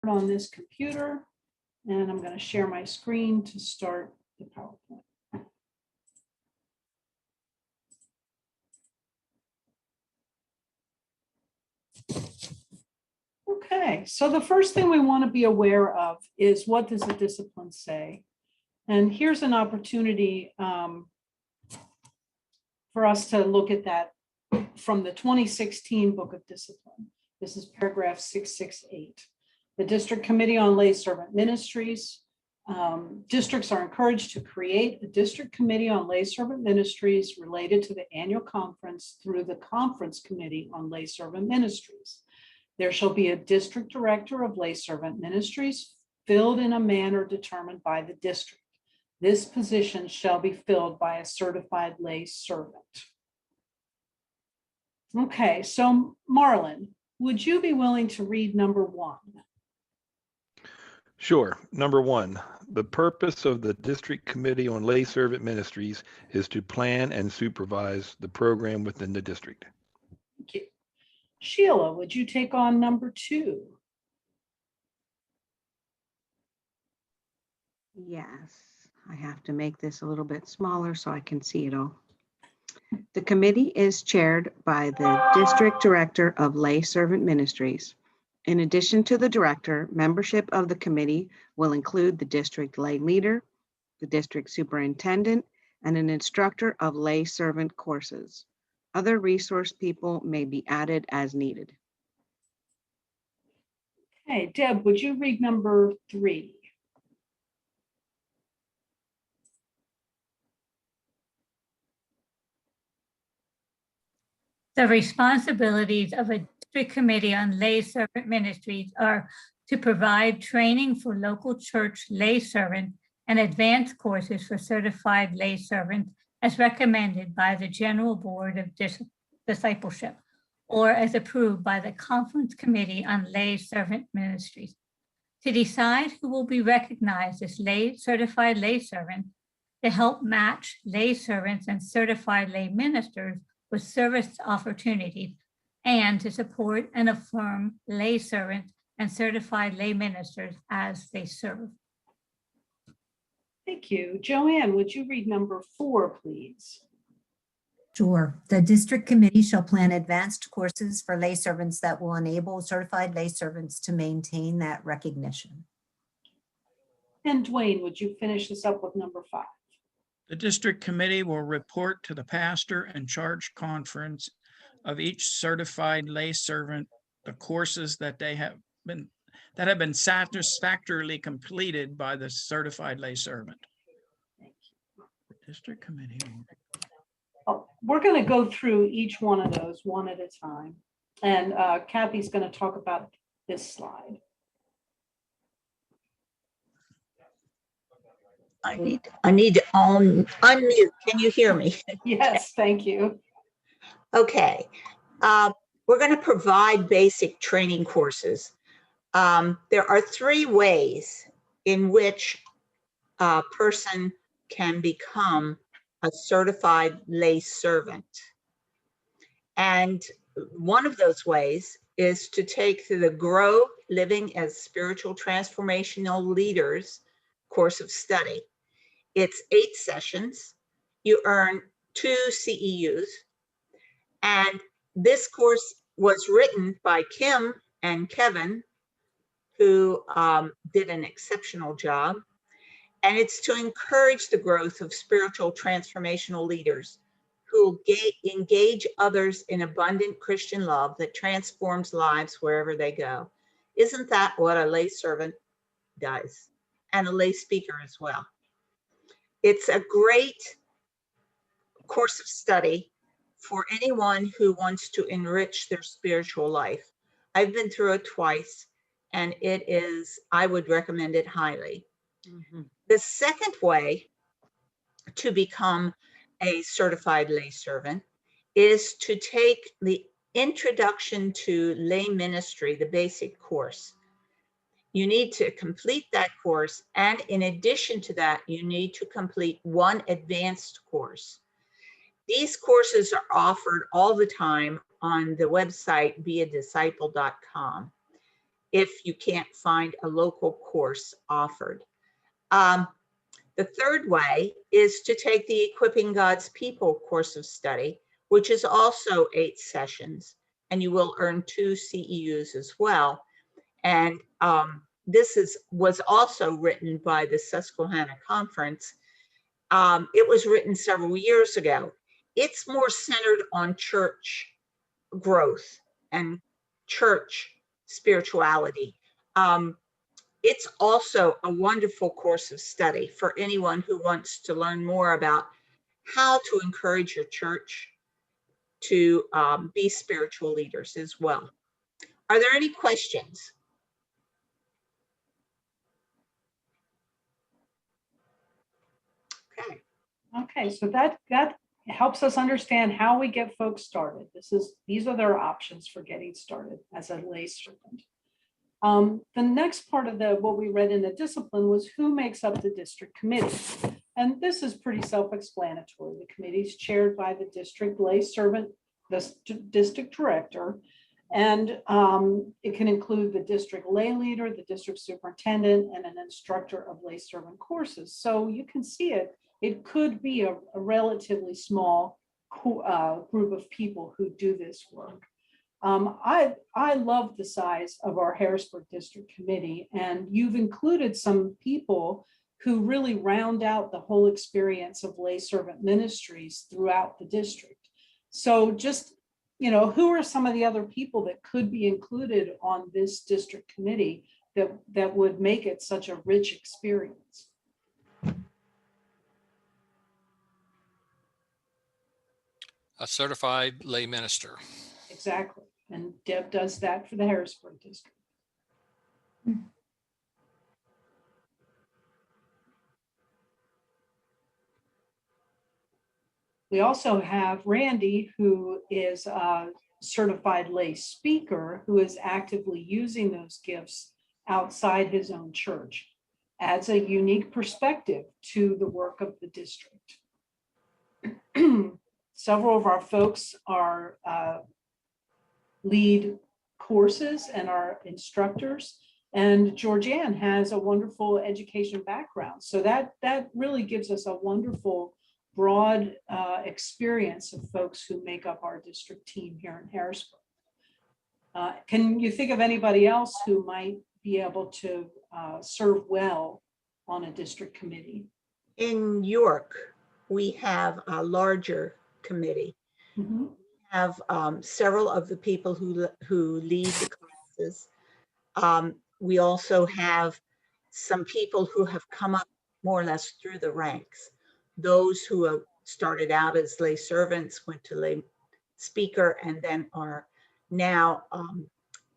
on this computer, and I'm going to share my screen to start the PowerPoint. Okay, so the first thing we want to be aware of is, what does the discipline say? And here's an opportunity for us to look at that from the 2016 Book of Discipline. This is paragraph 668. The District Committee on Lay Servant Ministries. Districts are encouraged to create a district committee on lay servant ministries related to the annual conference through the Conference Committee on Lay Servant Ministries. There shall be a district director of lay servant ministries filled in a manner determined by the district. This position shall be filled by a certified lay servant. Okay, so Marlon, would you be willing to read number 1? Sure. Number 1, the purpose of the District Committee on Lay Servant Ministries is to plan and supervise the program within the district. Thank you. Sheila, would you take on number 2? Yes, I have to make this a little bit smaller so I can see it all. The committee is chaired by the District Director of Lay Servant Ministries. In addition to the director, membership of the committee will include the district lay leader, the district superintendent, and an instructor of lay servant courses. Other resource people may be added as needed. Okay, Deb, would you read number 3? The responsibilities of a district committee on lay servant ministries are to provide training for local church lay servants and advanced courses for certified lay servants as recommended by the General Board of Discipleship or as approved by the Conference Committee on Lay Servant Ministries. To decide who will be recognized as certified lay servants, to help match lay servants and certified lay ministers with service opportunities, and to support and affirm lay servants and certified lay ministers as they serve. Thank you. Joanne, would you read number 4, please? Sure. The district committee shall plan advanced courses for lay servants that will enable certified lay servants to maintain that recognition. And Dwayne, would you finish this up with number 5? The district committee will report to the pastor and charge conference of each certified lay servant the courses that have been satisfactorily completed by the certified lay servant. Thank you. District committee. Oh, we're going to go through each one of those one at a time. And Kathy's going to talk about this slide. I need to unmute. Can you hear me? Yes, thank you. Okay. We're going to provide basic training courses. There are 3 ways in which a person can become a certified lay servant. And one of those ways is to take the Grow Living as Spiritual Transformational Leaders course of study. It's 8 sessions. You earn 2 CEUs. And this course was written by Kim and Kevin, who did an exceptional job. And it's to encourage the growth of spiritual transformational leaders who engage others in abundant Christian love that transforms lives wherever they go. Isn't that what a lay servant does? And a lay speaker as well. It's a great course of study for anyone who wants to enrich their spiritual life. I've been through it twice, and I would recommend it highly. Mm-hmm. The second way to become a certified lay servant is to take the Introduction to Lay Ministry, the basic course. You need to complete that course, and in addition to that, you need to complete 1 advanced course. These courses are offered all the time on the website beadisciple.com. if you can't find a local course offered. The third way is to take the Equipping God's People course of study, which is also 8 sessions, and you will earn 2 CEUs as well. And this was also written by the Susquehanna Conference. It was written several years ago. It's more centered on church growth and church spirituality. It's also a wonderful course of study for anyone who wants to learn more about how to encourage your church to be spiritual leaders as well. Are there any questions? Okay. Okay, so that helps us understand how we get folks started. These are their options for getting started as a lay servant. The next part of what we read in the discipline was who makes up the district committee. And this is pretty self-explanatory. The committee is chaired by the district lay servant, the district director, and it can include the district lay leader, the district superintendent, and an instructor of lay servant courses. So you can see it could be a relatively small group of people who do this work. I love the size of our Harrisburg District Committee, and you've included some people who really round out the whole experience of lay servant ministries throughout the district. So just, who are some of the other people that could be included on this district committee that would make it such a rich experience? A certified lay minister. Exactly. And Deb does that for the Harrisburg district. We also have Randy, who is a certified lay speaker, who is actively using those gifts outside his own church, adds a unique perspective to the work of the district. Several of our folks are lead courses and are instructors, and Georgianne has a wonderful education background. So that really gives us a wonderful broad experience of folks who make up our district team here in Harrisburg. Can you think of anybody else who might be able to serve well on a district committee? In York, we have a larger committee. Mm-hmm. We have several of the people who lead the classes. We also have some people who have come up more or less through the ranks. Those who have started out as lay servants, went to lay speaker, and then are now,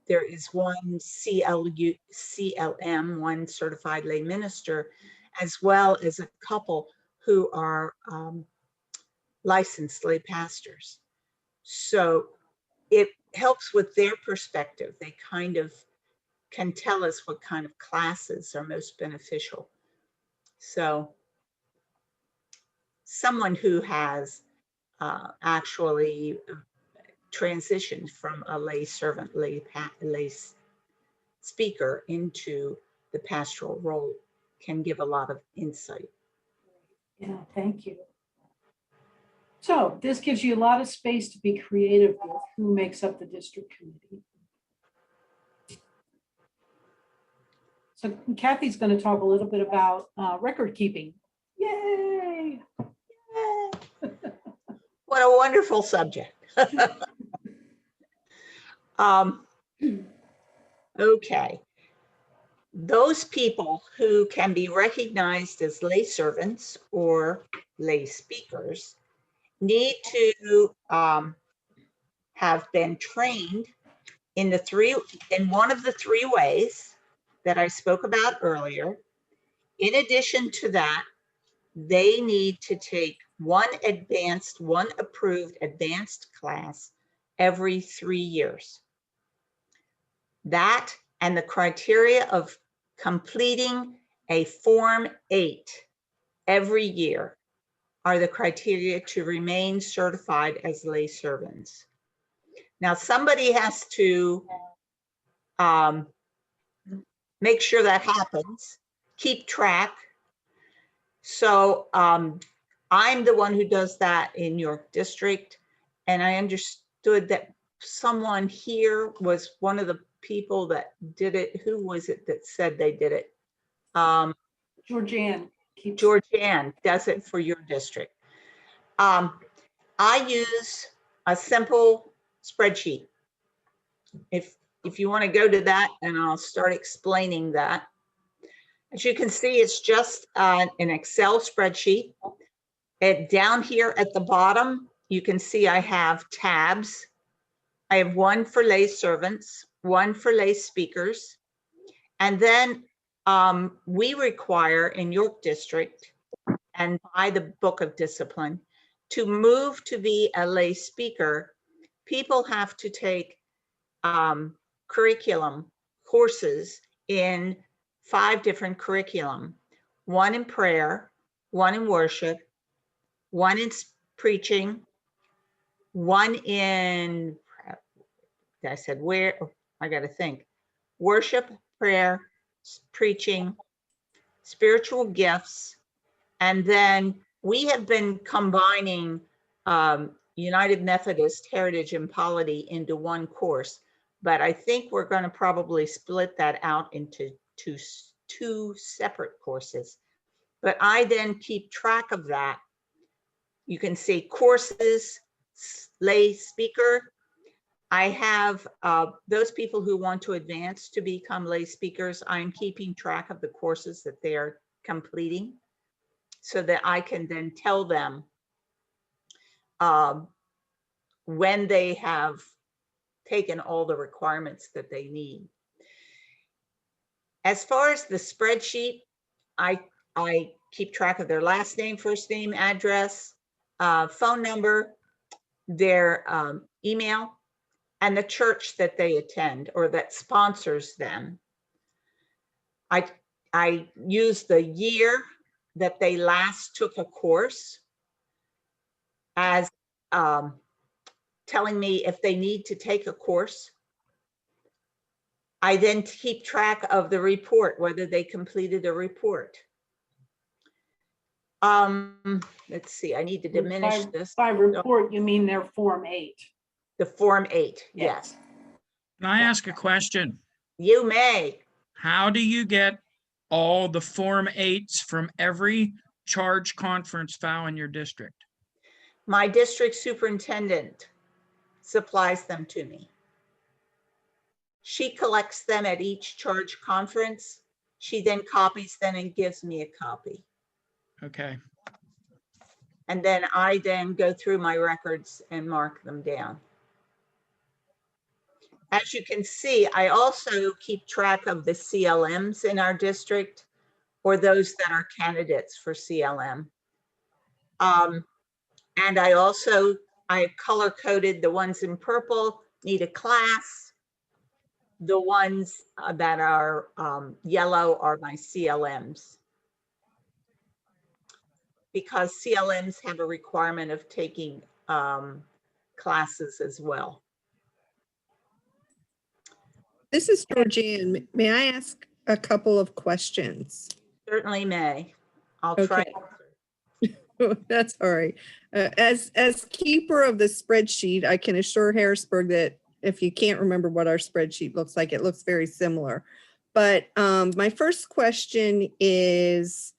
there is one CLM, one certified lay minister, as well as a couple who are licensed lay pastors. So it helps with their perspective. They kind of can tell us what kind of classes are most beneficial. So someone who has actually transitioned from a lay servant, lay speaker into the pastoral role can give a lot of insight. Yeah, thank you. So this gives you a lot of space to be creative with who makes up the district committee. So Kathy's going to talk a little bit about record keeping. Yay! What a wonderful subject. Okay. Those people who can be recognized as lay servants or lay speakers need to have been trained in one of the 3 ways that I spoke about earlier. In addition to that, they need to take one approved advanced class every 3 years. That and the criteria of completing a Form 8 every year are the criteria to remain certified as lay servants. Now, somebody has to make sure that happens, keep track. So I'm the one who does that in York District. And I understood that someone here was one of the people that did it. Who was it that said they did it? Georgianne keeps. Georgianne does it for your district. I use a simple spreadsheet. If you want to go to that, and I'll start explaining that. As you can see, it's just an Excel spreadsheet. Down here at the bottom, you can see I have tabs. I have one for lay servants, one for lay speakers. And then we require in York District and by the Book of Discipline, to move to be a lay speaker, people have to take curriculum courses in 5 different curriculum, one in prayer, one in worship, one in preaching, one in, I said where, I got to think, worship, prayer, preaching, spiritual gifts, and then we have been combining United Methodist, Heritage, and Polity into one course, but I think we're going to probably split that out into two separate courses. But I then keep track of that. You can see courses, lay speaker. I have those people who want to advance to become lay speakers. I'm keeping track of the courses that they are completing so that I can then tell them when they have taken all the requirements that they need. As far as the spreadsheet, I keep track of their last name, first name, address, phone number, their email, and the church that they attend or that sponsors them. I use the year that they last took a course as telling me if they need to take a course. I then keep track of the report, whether they completed a report. Let's see, I need to diminish this. By report, you mean their Form 8? The Form 8, yes. Can I ask a question? You may. How do you get all the Form 8s from every charge conference file in your district? My district superintendent supplies them to me. She collects them at each charge conference. She then copies them and gives me a copy. Okay. And then I then go through my records and mark them down. As you can see, I also keep track of the CLMs in our district or those that are candidates for CLM. And I color coded the ones in purple need a class. The ones that are yellow are my CLMs. Because CLMs have a requirement of taking classes as well. This is Georgianne. May I ask a couple of questions? Certainly may. I'll try. That's all right. As keeper of the spreadsheet, I can assure Harrisburg that if you can't remember what our spreadsheet looks like, it looks very similar. But my first question is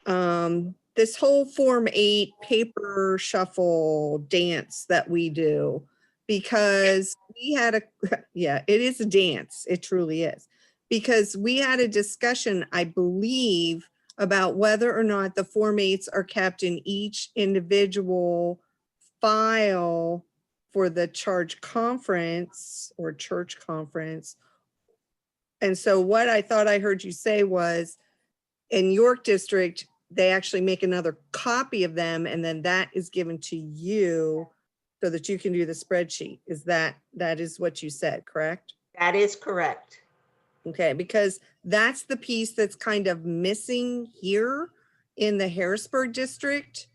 this whole Form 8 paper shuffle dance that we do, because we had yeah, it is a dance. It truly is. Because we had a discussion, I believe, about whether or not the Form 8s are kept in each individual file for the charge conference or church conference. And so what I thought I heard you say was in York District, they actually make another copy of them and then that is given to you so that you can do the spreadsheet. That is what you said, correct? That is correct. Okay, because that's the piece that's kind of missing here in the Harrisburg district.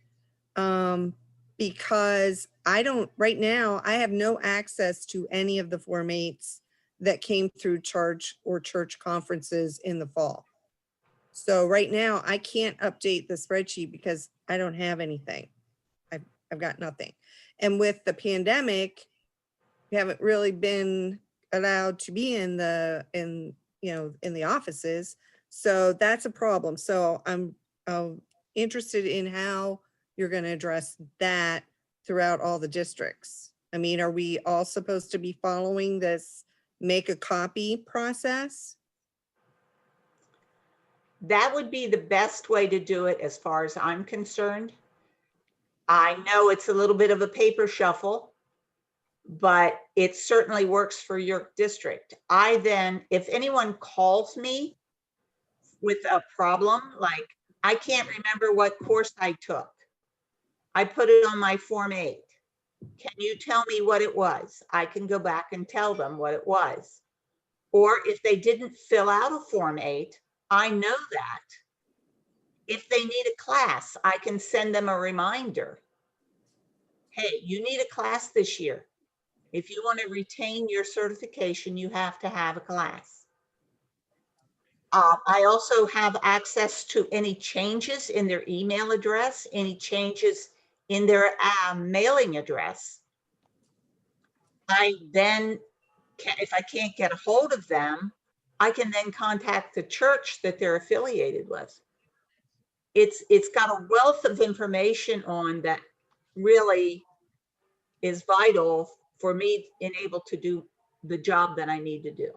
Because right now, I have no access to any of the Form 8s that came through charge or church conferences in the fall. So right now I can't update the spreadsheet because I don't have anything. I've got nothing. And with the pandemic, we haven't really been allowed to be in the offices. So that's a problem. So I'm interested in how you're going to address that throughout all the districts. I mean, are we all supposed to be following this make a copy process? That would be the best way to do it as far as I'm concerned. I know it's a little bit of a paper shuffle, but it certainly works for your district. I then, if anyone calls me with a problem, like I can't remember what course I took, I put it on my Form 8. Can you tell me what it was? I can go back and tell them what it was. Or if they didn't fill out a Form 8, I know that. If they need a class, I can send them a reminder. Hey, you need a class this year. If you want to retain your certification, you have to have a class. I also have access to any changes in their email address, any changes in their mailing address. I then, if I can't get a hold of them, I can then contact the church that they're affiliated with. It's got a wealth of information on that really is vital for me being able to do the job that I need to do.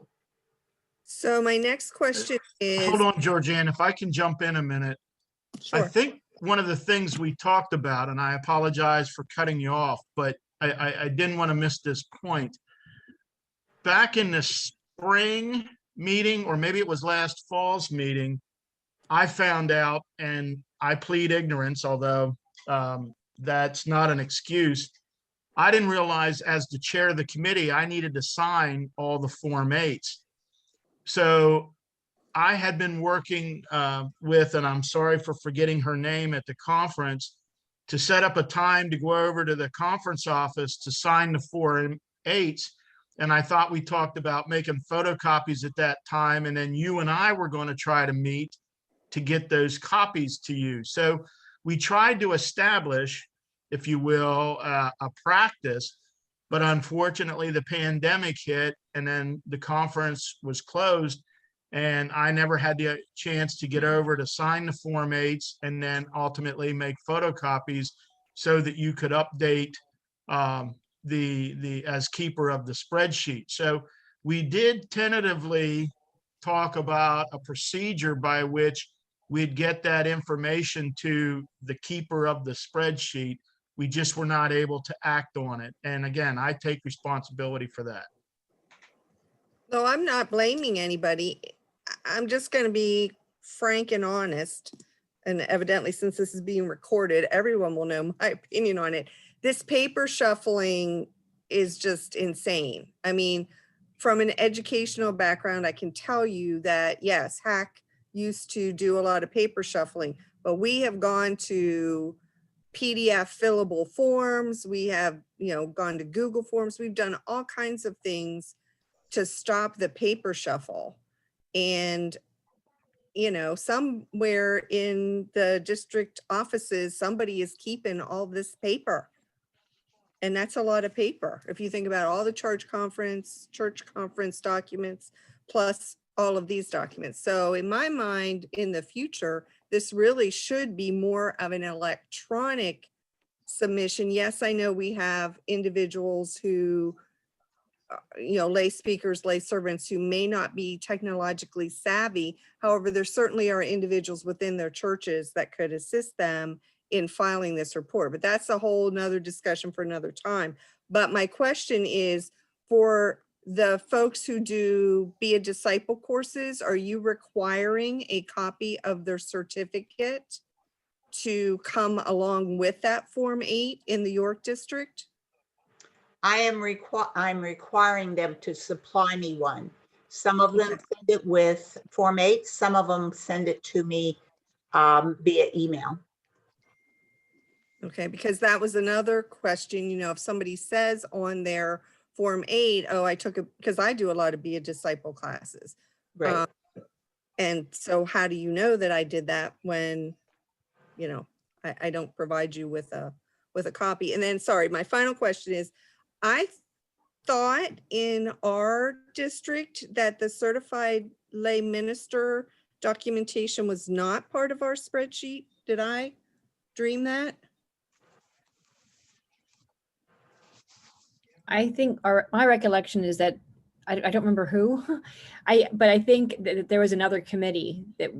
So my next question is. Hold on, Georgianne, if I can jump in a minute. I Sure. think one of the things we talked about, and I apologize for cutting you off, but I didn't want to miss this point. Back in the spring meeting, or maybe it was last fall's meeting, I found out, and I plead ignorance, although that's not an excuse. I didn't realize as the chair of the committee, I needed to sign all the Form 8s. So I had been working with, and I'm sorry for forgetting her name at the conference, to set up a time to go over to the conference office to sign the Form 8s. And I thought we talked about making photocopies at that time. And then you and I were going to try to meet to get those copies to you. So we tried to establish, if you will, a practice, but unfortunately the pandemic hit and then the conference was closed and I never had the chance to get over to sign the Form 8s and then ultimately make photocopies so that you could update the as keeper of the spreadsheet. So we did tentatively talk about a procedure by which we'd get that information to the keeper of the spreadsheet. We just were not able to act on it. And again, I take responsibility for that. No, I'm not blaming anybody. I'm just going to be frank and honest. And evidently, since this is being recorded, everyone will know my opinion on it. This paper shuffling is just insane. I mean, from an educational background, I can tell you that, yes, Hack used to do a lot of paper shuffling, but we have gone to PDF fillable forms. We have, gone to Google Forms. We've done all kinds of things to stop the paper shuffle. And, somewhere in the district offices, somebody is keeping all this paper. And that's a lot of paper. If you think about all the church conference documents, plus all of these documents. So in my mind, in the future, this really should be more of an electronic submission. Yes, I know we have individuals who, lay speakers, lay servants who may not be technologically savvy. However, there certainly are individuals within their churches that could assist them in filing this report, but that's a whole nother discussion for another time. But my question is, for the folks who do Be a Disciple courses, are you requiring a copy of their certificate to come along with that Form 8 in the York District? I'm requiring them to supply me one. Some of them send it with Form 8, some of them send it to me via email. Okay, because that was another question, if somebody says on their Form 8, oh, I took it because I do a lot of Be a Disciple classes. Right. And so how do you know that I did that when, you know, I don't provide you with a copy? And then, sorry, my final question is, I thought in our district that the certified lay minister documentation was not part of our spreadsheet. Did I dream that? I think my recollection is that I don't remember who, but I think that there was another committee that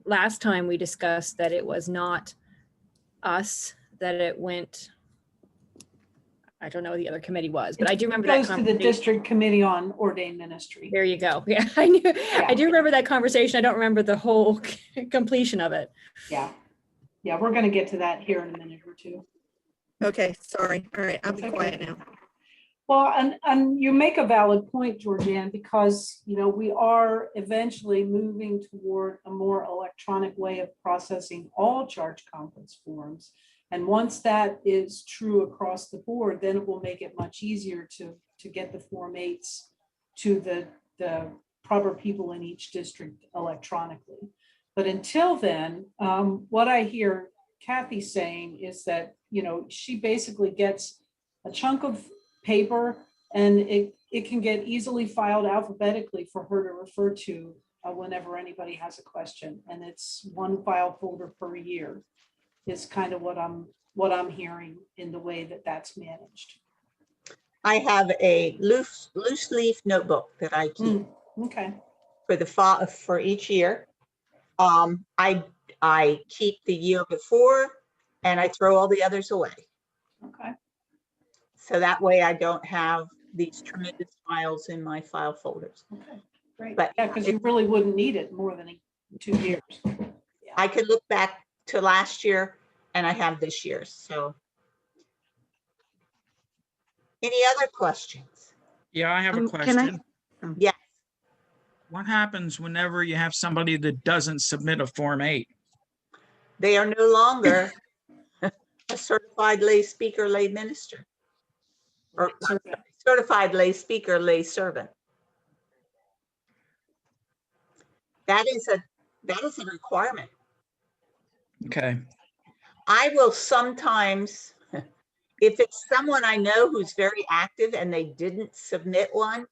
last time we discussed that it was not us, that it went, I don't know what the other committee was, but I do remember that Goes to the District Committee on Ordained Ministry. There you go. Yeah, I do remember that conversation. I don't remember the whole completion of it. Yeah. Yeah, we're going to get to that here in a minute or two. Okay, sorry. All right, I'll be That's quiet okay. now. Well, and you make a valid point, Georgianne, because, you know, we are eventually moving toward a more electronic way of processing all charge conference forms. And once that is true across the board, then it will make it much easier to get the Form 8s to the proper people in each district electronically. But until then, what I hear Kathy saying is that, you know, she basically gets a chunk of paper and it can get easily filed alphabetically for her to refer to whenever anybody has a question. And it's one file folder per year is kind of what I'm hearing in the way that that's managed. I have a loose leaf notebook that I keep Okay. for each year. I keep the year before and I throw all the others away. Okay. So that way I don't have these tremendous files in my file folders. Okay. Great. But Yeah, because you really wouldn't need it more than 2 years. I could look back to last year and I have this year's. So any other questions? Yeah, I have a Can question. Yes. What happens whenever you have somebody that doesn't submit a Form 8? They are no longer a certified lay speaker, lay minister. Or certified lay speaker, lay servant. That is a requirement. Okay. I will sometimes, if it's someone I know who's very active and they didn't submit one,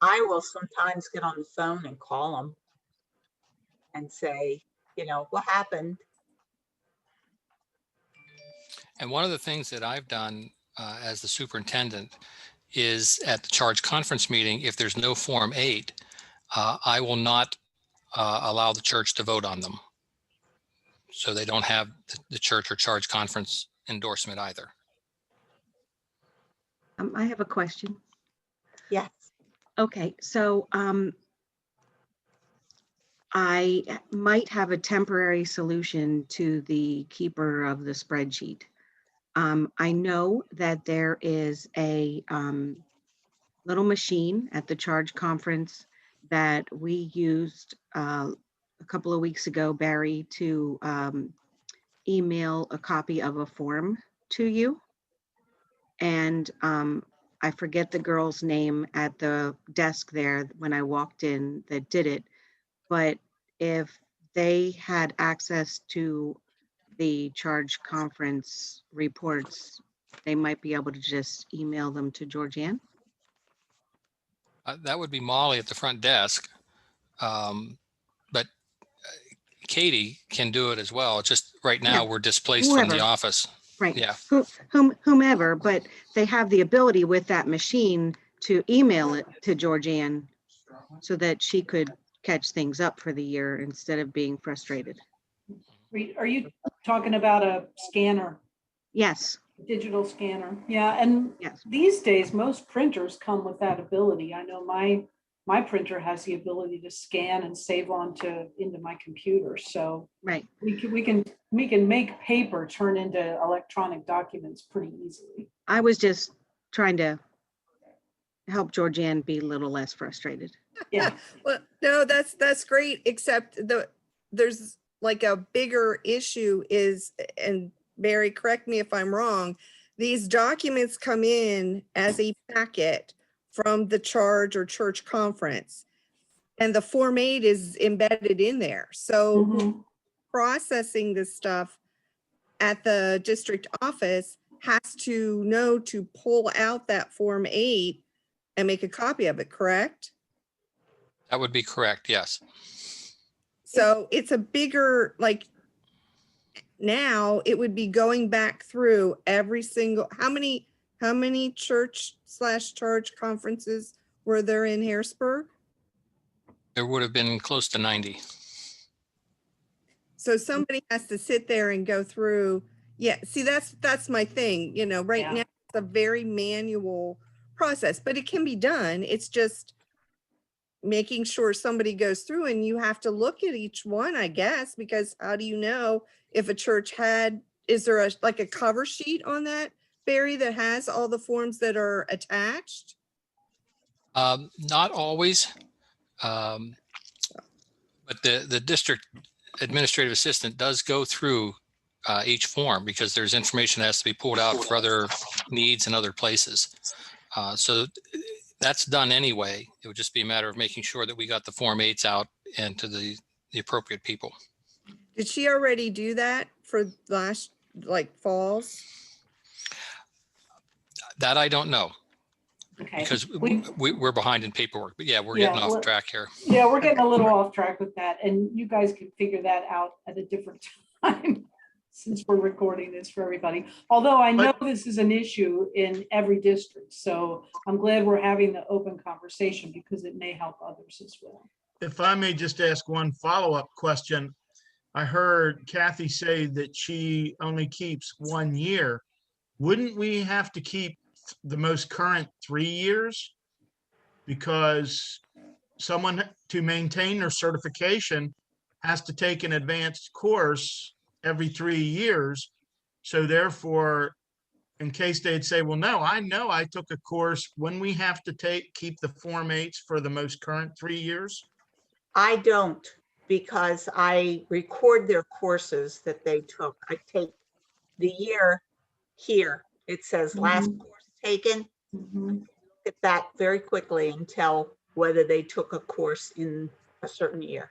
I will sometimes get on the phone and call them and say, you know, what happened? And one of the things that I've done as the superintendent is at the charge conference meeting, if there's no Form 8, I will not allow the church to vote on them. So they don't have the church or charge conference endorsement either. I have a question. Yes. Okay, so I might have a temporary solution to the keeper of the spreadsheet. I know that there is a little machine at the charge conference that we used a couple of weeks ago, Barry, to email a copy of a form to you. And I forget the girl's name at the desk there when I walked in that did it. But if they had access to the charge conference reports, they might be able to just email them to Georgianne. That would be Molly at the front desk. But Katie can do it as well. Just right now, we're displaced from the Whoever. office. Right. Yeah. Whomever, but they have the ability with that machine to email it to Georgianne so that she could catch things up for the year instead of being frustrated. Are you talking about a scanner? Yes. Digital scanner. Yeah. And Yes. these days, most printers come with that ability. I know my printer has the ability to scan and save into my computer. So right. We can make paper turn into electronic documents pretty easily. I was just trying to help Georgianne be a little less frustrated. Yeah. Well, no, that's great, except there's like a bigger issue is, and Mary, correct me if I'm wrong, these documents come in as a packet from the charge or church conference. And the Form 8 is embedded in there. So Mhm. processing this stuff at the district office has to know to pull out that Form 8 and make a copy of it, correct? That would be correct, yes. So it's a bigger, like, now it would be going back through every single, how many church/charge conferences were there in Harrisburg? There would have been close to 90. So somebody has to sit there and go through, yeah, see, that's my thing, you know, right Yeah. now it's a very manual process, but it can be done. It's just making sure somebody goes through and you have to look at each one, I guess, because how do you know if a church had, is there like a cover sheet on that, Barry, that has all the forms that are attached? Not always. But the district administrative assistant does go through each form because there's information that has to be pulled out for other needs in other places. So that's done anyway. It would just be a matter of making sure that we got the Form 8s out and to the appropriate people. Did she already do that for last, like, falls? That I don't know Okay. because We- we're behind in paperwork. But yeah, we're Yeah, getting off we're- track here. Yeah, we're getting a little off track with that, and you guys can figure that out at a different time since we're recording this for everybody. Although I know this is an issue in every district, so I'm glad we're having the open conversation because it may help others as well. If I may just ask one follow-up question. I heard Kathy say that she only keeps 1 year. Wouldn't we have to keep the most current 3 years? Because someone to maintain their certification has to take an advanced course every 3 years. So therefore, in case they'd say, well, no, I know I took a course, when we have to keep the Form 8s for the most current 3 years? I don't, because I record their courses that they took. I take the year here. It says last course taken. Mhm. At that very quickly and tell whether they took a course in a certain year.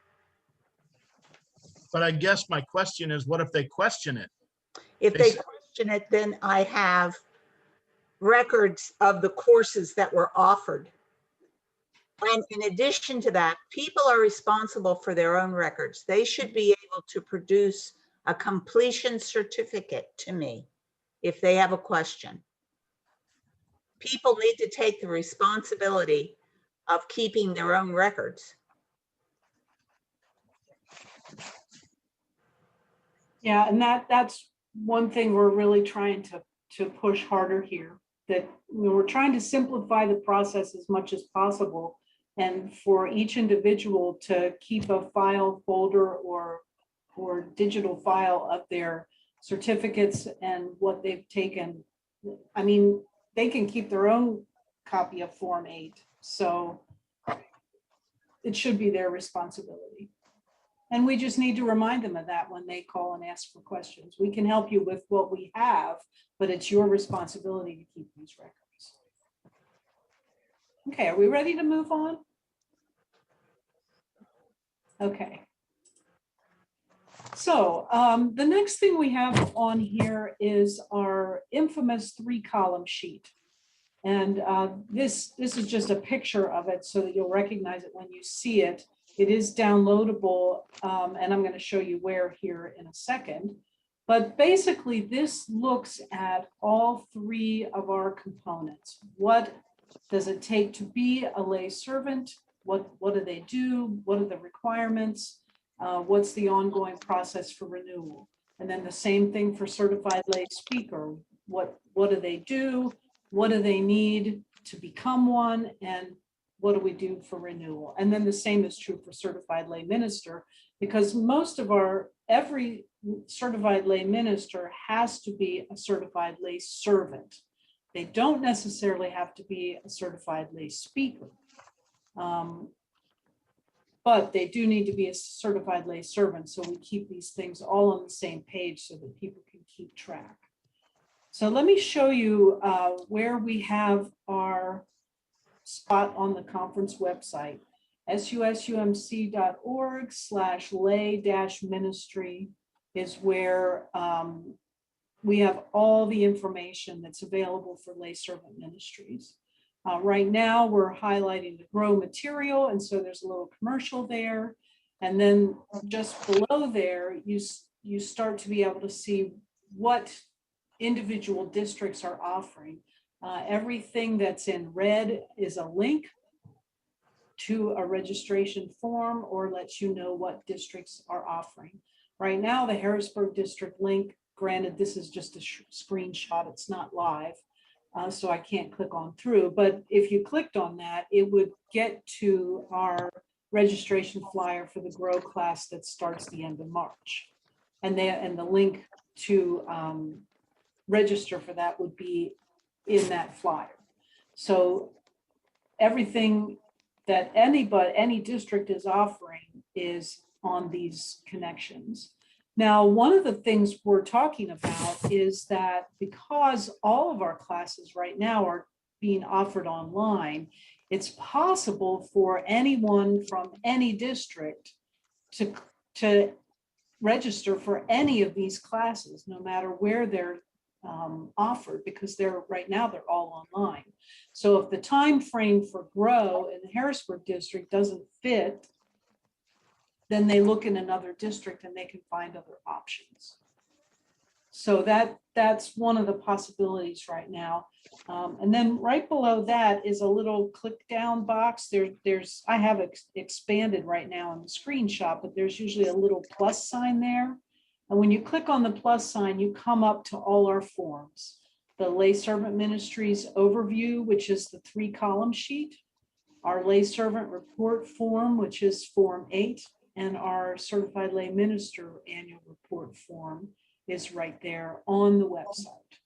But I guess my question is, what if they question it? If They they said- question it, then I have records of the courses that were offered. And in addition to that, people are responsible for their own records. They should be able to produce a completion certificate to me if they have a question. People need to take the responsibility of keeping their own records. Yeah, and that's one thing we're really trying to push harder here, that we're trying to simplify the process as much as possible. And for each individual to keep a file folder or digital file of their certificates and what they've taken. I mean, they can keep their own copy of Form 8. So it should be their responsibility. And we just need to remind them of that when they call and ask for questions. We can help you with what we have, but it's your responsibility to keep these records. Okay, are we ready to move on? Okay. So the next thing we have on here is our infamous 3-column sheet. And this is just a picture of it so that you'll recognize it when you see it. It is downloadable, and I'm going to show you where here in a second. But basically, this looks at all 3 of our components. What does it take to be a lay servant? What do they do? What are the requirements? What's the ongoing process for renewal? And then the same thing for certified lay speaker. What do they do? What do they need to become one? And what do we do for renewal? And then the same is true for certified lay minister, because every certified lay minister has to be a certified lay servant. They don't necessarily have to be a certified lay speaker. But they do need to be a certified lay servant. So we keep these things all on the same page so that people can keep track. So let me show you where we have our spot on the conference website. susumc.org/lay-ministry is where we have all the information that's available for lay servant ministries. Right now, we're highlighting the grow material, and so there's a little commercial there. And then just below there, you start to be able to see what individual districts are offering. Everything that's in red is a link to a registration form or lets you know what districts are offering. Right now, the Harrisburg district link, granted, this is just a screenshot, it's not live, so I can't click on through, but if you clicked on that, it would get to our registration flyer for the Grow class that starts the end of March. And the link to register for that would be in that flyer. So everything that any district is offering is on these connections. Now, one of the things we're talking about is that because all of our classes right now are being offered online, it's possible for anyone from any district to register for any of these classes, no matter where they're offered, because right now they're all online. So if the time frame for Grow in the Harrisburg district doesn't fit, then they look in another district and they can find other options. So that's one of the possibilities right now. And then right below that is a little click down box. I have expanded right now on the screenshot, but there's usually a little plus sign there. And when you click on the plus sign, you come up to all our forms. The Lay Servant Ministries overview, which is the 3-column sheet, our Lay Servant Report form, which is Form 8, and our Certified Lay Minister Annual Report form is right there on the website.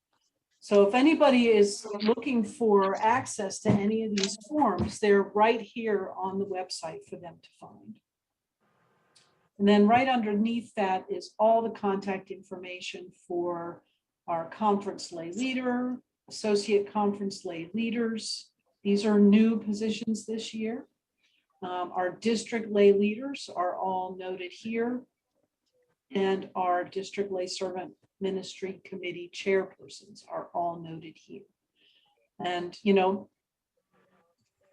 So if anybody is looking for access to any of these forms, they're right here on the website for them to find. And then right underneath that is all the contact information for our conference lay leader, associate conference lay leaders. These are new positions this year. Our district lay leaders are all noted here, and our district lay servant ministry committee chairpersons are all noted here. And, you know,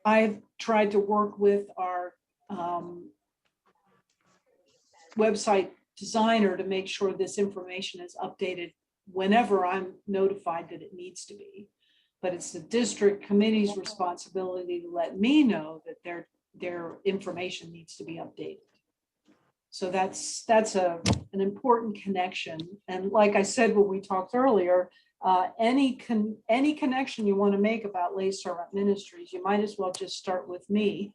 I've tried to work with our website designer to make sure this information is updated whenever I'm notified that it needs to be. But it's the district committee's responsibility to let me know that their information needs to be updated. So that's an important connection. And like I said when we talked earlier, any connection you want to make about lay servant ministries, you might as well just start with me,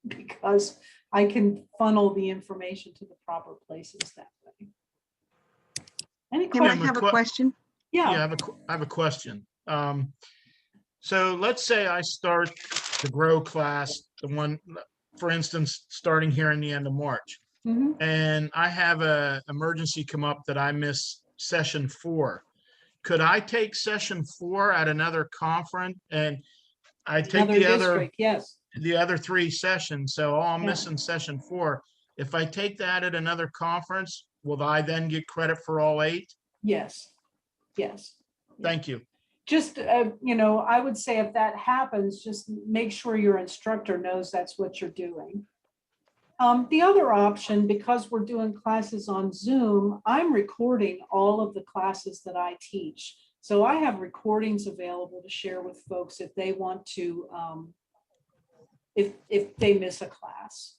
because I can funnel the information to the proper places that way. Any Can I questions? have a question? Yeah, Yeah. I have a question. So let's say I start the Grow class, the one, for instance, starting here in the end of March, Mhm. and I have an emergency come up that I miss session 4. Could I take session 4 at another conference and I take Another the district, yes. other 3 sessions? So I'm Yeah. missing session 4. If I take that at another conference, will I then get credit for all 8? Yes. Yes. Thank you. Just, you know, I would say if that happens, just make sure your instructor knows that's what you're doing. The other option, because we're doing classes on Zoom, I'm recording all of the classes that I teach. So I have recordings available to share with folks if they want to, if they miss a class.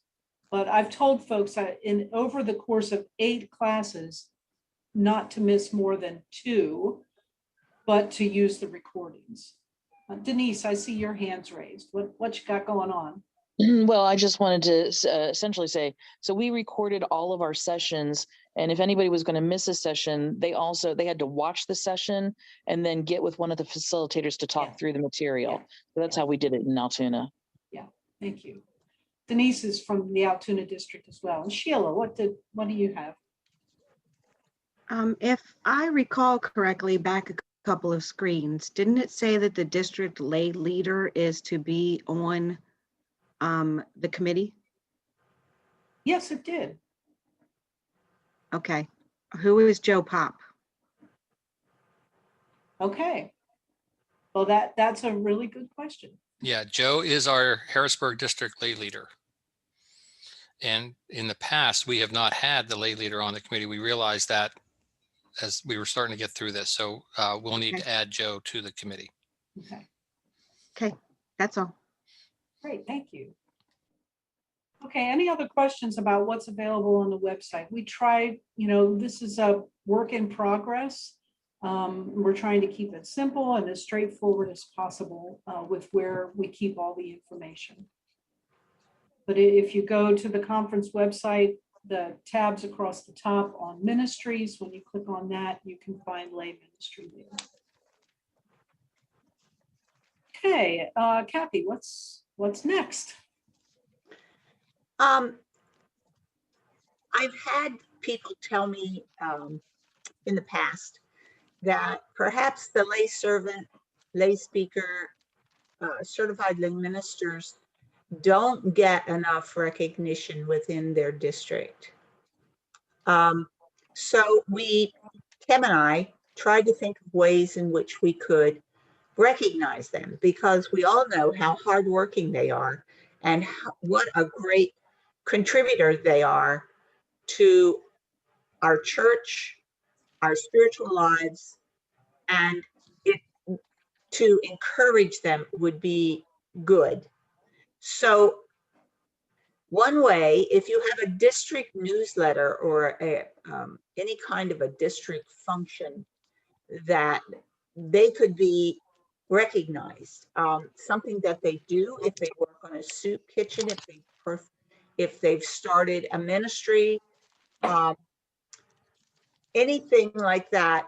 But I've told folks that over the course of 8 classes, not to miss more than 2, but to use the recordings. Denise, I see your hands raised. What you got going on? Well, I just wanted to essentially say, so we recorded all of our sessions, and if anybody was going to miss a session, they had to watch the session and then get with one of the facilitators to talk through the material. Yeah. So that's how we did it in Altoona. Yeah, thank you. Denise is from the Altoona district as well. And Sheila, what do you have? If I recall correctly, back a couple of screens. Didn't it say that the district lay leader is to be on the committee? Yes, it did. Okay. Who is Joe Pop? Okay. Well, that's a really good question. Yeah, Joe is our Harrisburg District lay leader. And in the past, we have not had the lay leader on the committee. We realized that as we were starting to get through this. So we'll need Okay. to add Joe to the committee. Okay, Okay, that's all. great, thank you. Okay, any other questions about what's available on the website? We tried, this is a work in progress. We're trying to keep it simple and as straightforward as possible with where we keep all the information. But if you go to the conference website, the tabs across the top on ministries, when you click on that, you can find lay ministry there. Okay, Kathy, what's next? I've had people tell me in the past that perhaps the lay servant, lay speaker, certified lay ministers don't get enough recognition within their district. So Kim and I tried to think of ways in which we could recognize them, because we all know how hardworking they are and what a great contributor they are to our church, our spiritual lives, and to encourage them would be good. So one way, if you have a district newsletter or any kind of a district function, that they could be recognized. Something that they do, if they work on a soup kitchen, if they've started a ministry, anything like that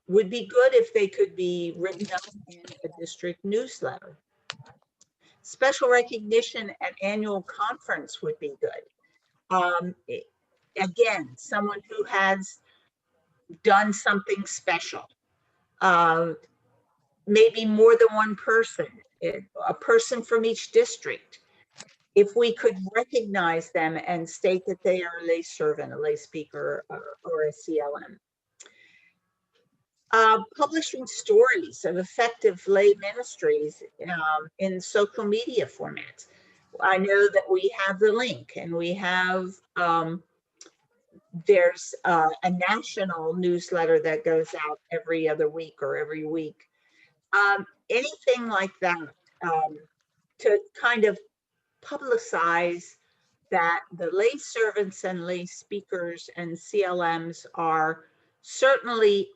would be good if they could be written up in a district newsletter. Special recognition at annual conference would be good. Again, someone who has done something special. Maybe more than one person, a person from each district. If we could recognize them and state that they are a lay servant, a lay speaker, or a CLM. Publishing stories of effective lay ministries in social media formats. I know that we have the link, and we have, there's a national newsletter that goes out every other week or every week. Anything like that to kind of publicize that the lay servants and lay speakers and CLMs are certainly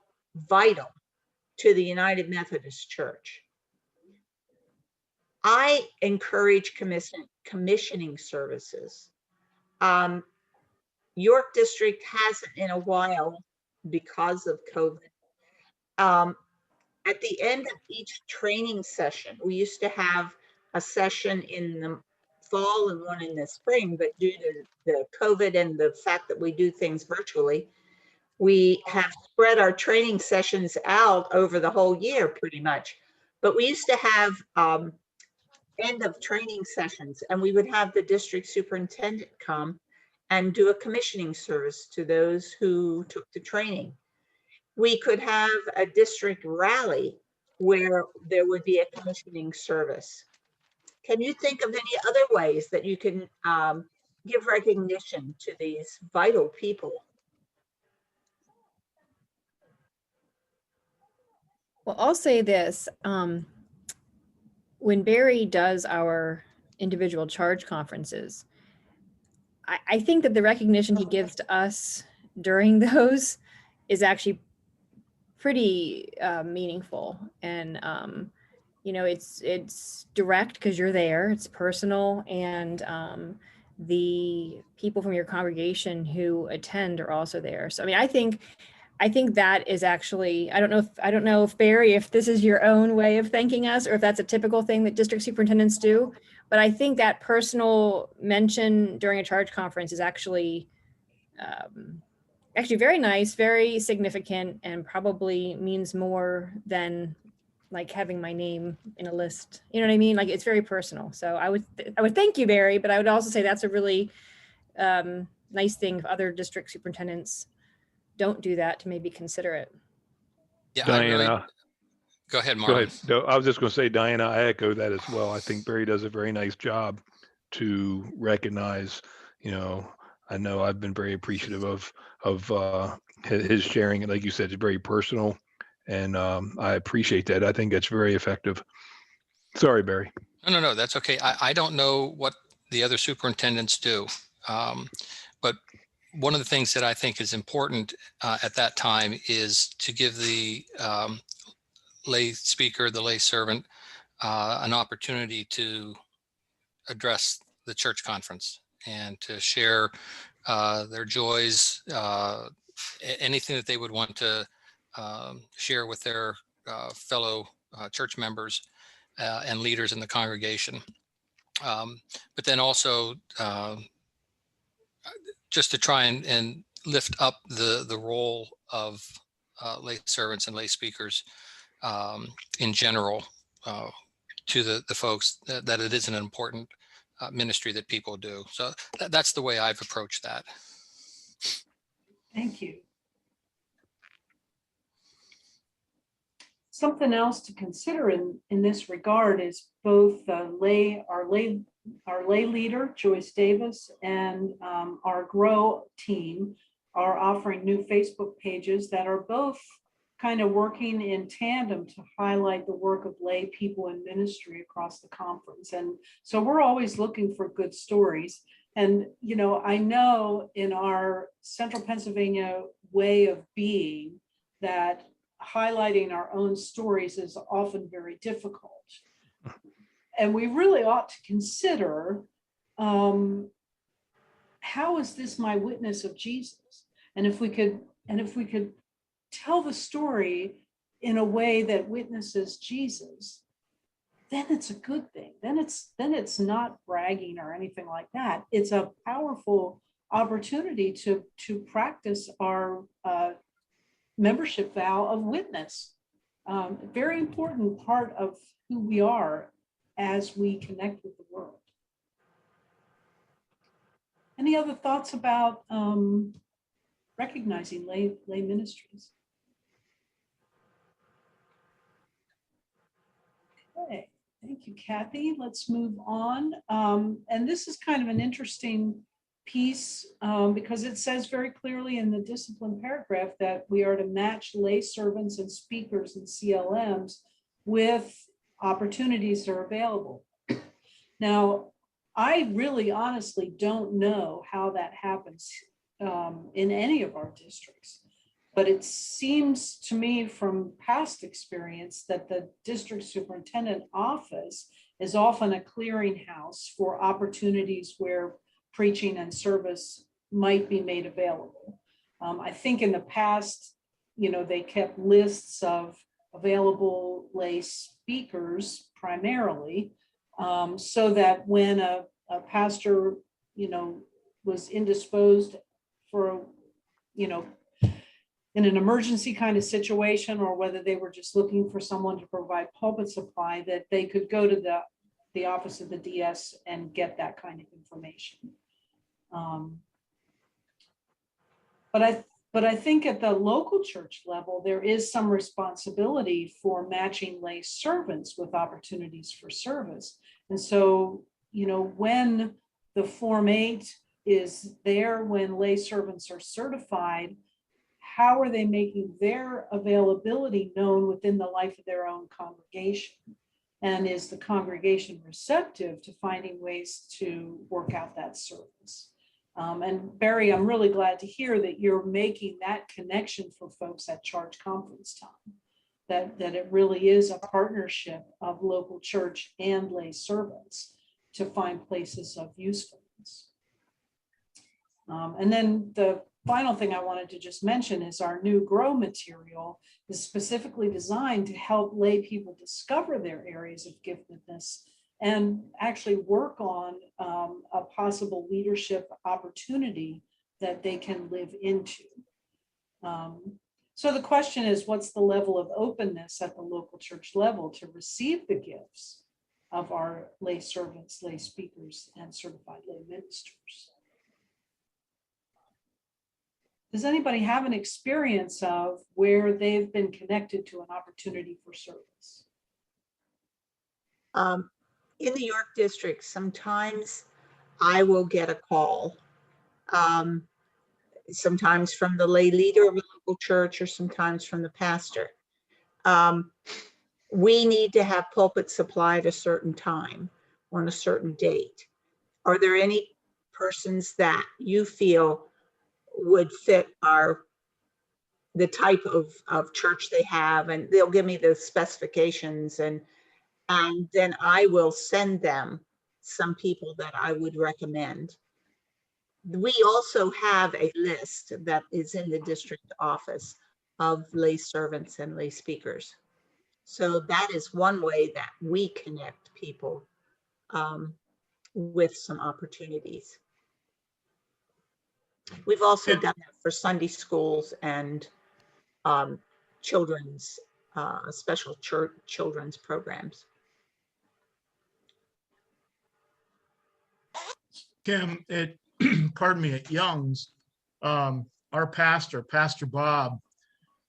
vital to the United Methodist Church. I encourage commissioning services. York District hasn't in a while because of COVID. At the end of each training session, we used to have a session in the fall and one in the spring, but due to the COVID and the fact that we do things virtually, we have spread our training sessions out over the whole year pretty much. But we used to have end of training sessions, and we would have the district superintendent come and do a commissioning service to those who took the training. We could have a district rally where there would be a commissioning service. Can you think of any other ways that you can give recognition to these vital people? Well, I'll say this, when Barry does our individual charge conferences, I think that the recognition he gives to us during those is actually pretty meaningful. And, it's direct because you're there, it's personal, and the people from your congregation who attend are also there. So, I mean, I think that is actually, I don't know if Barry, if this is your own way of thanking us, or if that's a typical thing that district superintendents do, but I think that personal mention during a charge conference is actually actually very nice, very significant, and probably means more than like having my name in a list. You know what I mean? Like it's very personal. So I would thank you, Barry, but I would also say that's a really nice thing if other district superintendents don't do that, to maybe consider it. Yeah, I really, Diana, go ahead, go Marlon. ahead. No, I was just going to say, Diana, I echo that as well. I think Barry does a very nice job to recognize, I know I've been very appreciative of his sharing. And like you said, it's very personal. And I appreciate that. I think that's very effective. Sorry, Barry. No, that's okay. I don't know what the other superintendents do. But one of the things that I think is important at that time is to give the lay speaker, the lay servant, an opportunity to address the church conference and to share their joys, anything that they would want to share with their fellow church members and leaders in the congregation. But then also just to try and lift up the role of lay servants and lay speakers in general to the folks that it is an important ministry that people do. So that's the way I've approached that. Thank you. Something else to consider in this regard is both our lay leader, Joyce Davis, and our GROW team are offering new Facebook pages that are both kind of working in tandem to highlight the work of lay people in ministry across the conference. And so we're always looking for good stories. And, I know in our Central Pennsylvania way of being that highlighting our own stories is often very difficult. And we really ought to consider, how is this my witness of Jesus? And if we could tell the story in a way that witnesses Jesus, then it's a good thing. Then it's not bragging or anything like that. It's a powerful opportunity to practice our membership vow of witness. Very important part of who we are as we connect with the world. Any other thoughts about recognizing lay ministries? Okay, thank you, Kathy. Let's move on. And this is kind of an interesting piece because it says very clearly in the discipline paragraph that we are to match lay servants and speakers and CLMs with opportunities that are available. Now, I really honestly don't know how that happens in any of our districts. But it seems to me from past experience that the district superintendent office is often a clearinghouse for opportunities where preaching and service might be made available. I think in the past, they kept lists of available lay speakers primarily, so that when a pastor, was indisposed for, in an emergency kind of situation, or whether they were just looking for someone to provide pulpit supply, that they could go to the office of the DS and get that kind of information. But I think at the local church level, there is some responsibility for matching lay servants with opportunities for service. And so, when the Form 8 is there, when lay servants are certified, how are they making their availability known within the life of their own congregation? And is the congregation receptive to finding ways to work out that service? And Barry, I'm really glad to hear that you're making that connection for folks at charge conference time, that it really is a partnership of local church and lay servants to find places of usefulness. And then the final thing I wanted to just mention is our new GROW material is specifically designed to help lay people discover their areas of giftedness and actually work on a possible leadership opportunity that they can live into. So the question is, what's the level of openness at the local church level to receive the gifts of our lay servants, lay speakers, and certified lay ministers? Does anybody have an experience of where they've been connected to an opportunity for service? In the York District, sometimes I will get a call, sometimes from the lay leader of a local church or sometimes from the pastor. We need to have pulpit supply at a certain time on a certain date. Are there any persons that you feel would fit the type of church they have? And they'll give me the specifications, and then I will send them some people that I would recommend. We also have a list that is in the district office of lay servants and lay speakers. So that is one way that we connect people with some opportunities. We've also done that for Sunday schools and children's, special children's programs. Kim, pardon me, at Young's, our pastor, Pastor Bob,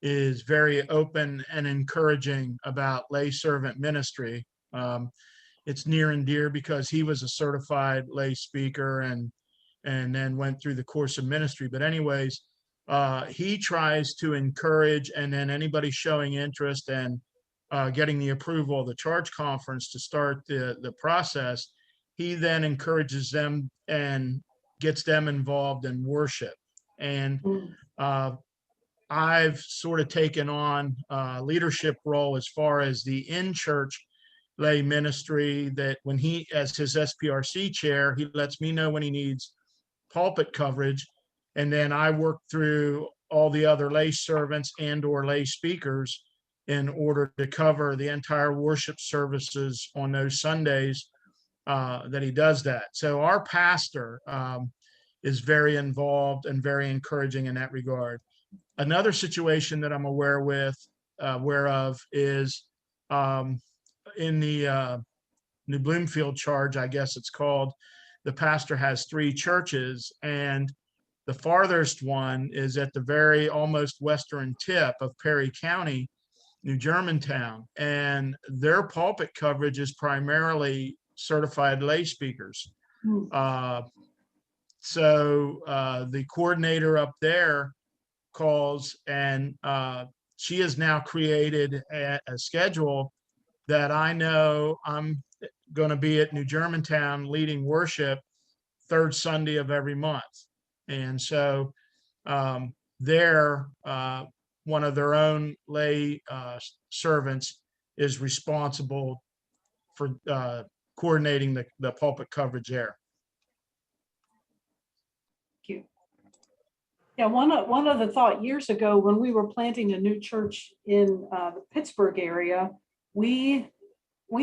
is very open and encouraging about lay servant ministry. It's near and dear because he was a certified lay speaker and then went through the course of ministry. But anyways, he tries to encourage, and then anybody showing interest and getting the approval of the charge conference to start the process, he then encourages them and gets them involved in worship. And I've sort of taken on a leadership role as far as the in-church lay ministry, that when he, as his SPRC chair, he lets me know when he needs pulpit coverage. And then I work through all the other lay servants and or lay speakers in order to cover the entire worship services on those Sundays that he does that. So our pastor is very involved and very encouraging in that regard. Another situation that I'm aware of is in the New Bloomfield charge, I guess it's called, the pastor has 3 churches, and the farthest one is at the very almost western tip of Perry County, New Germantown, and their pulpit coverage is primarily certified lay speakers. So the coordinator up there calls, and she has now created a schedule that I know I'm going to be at New Germantown leading worship 3rd Sunday of every month. And so one of their own lay servants is responsible for coordinating the pulpit coverage there. Thank you. Yeah, one other thought, years ago when we were planting a new church in the Pittsburgh area, we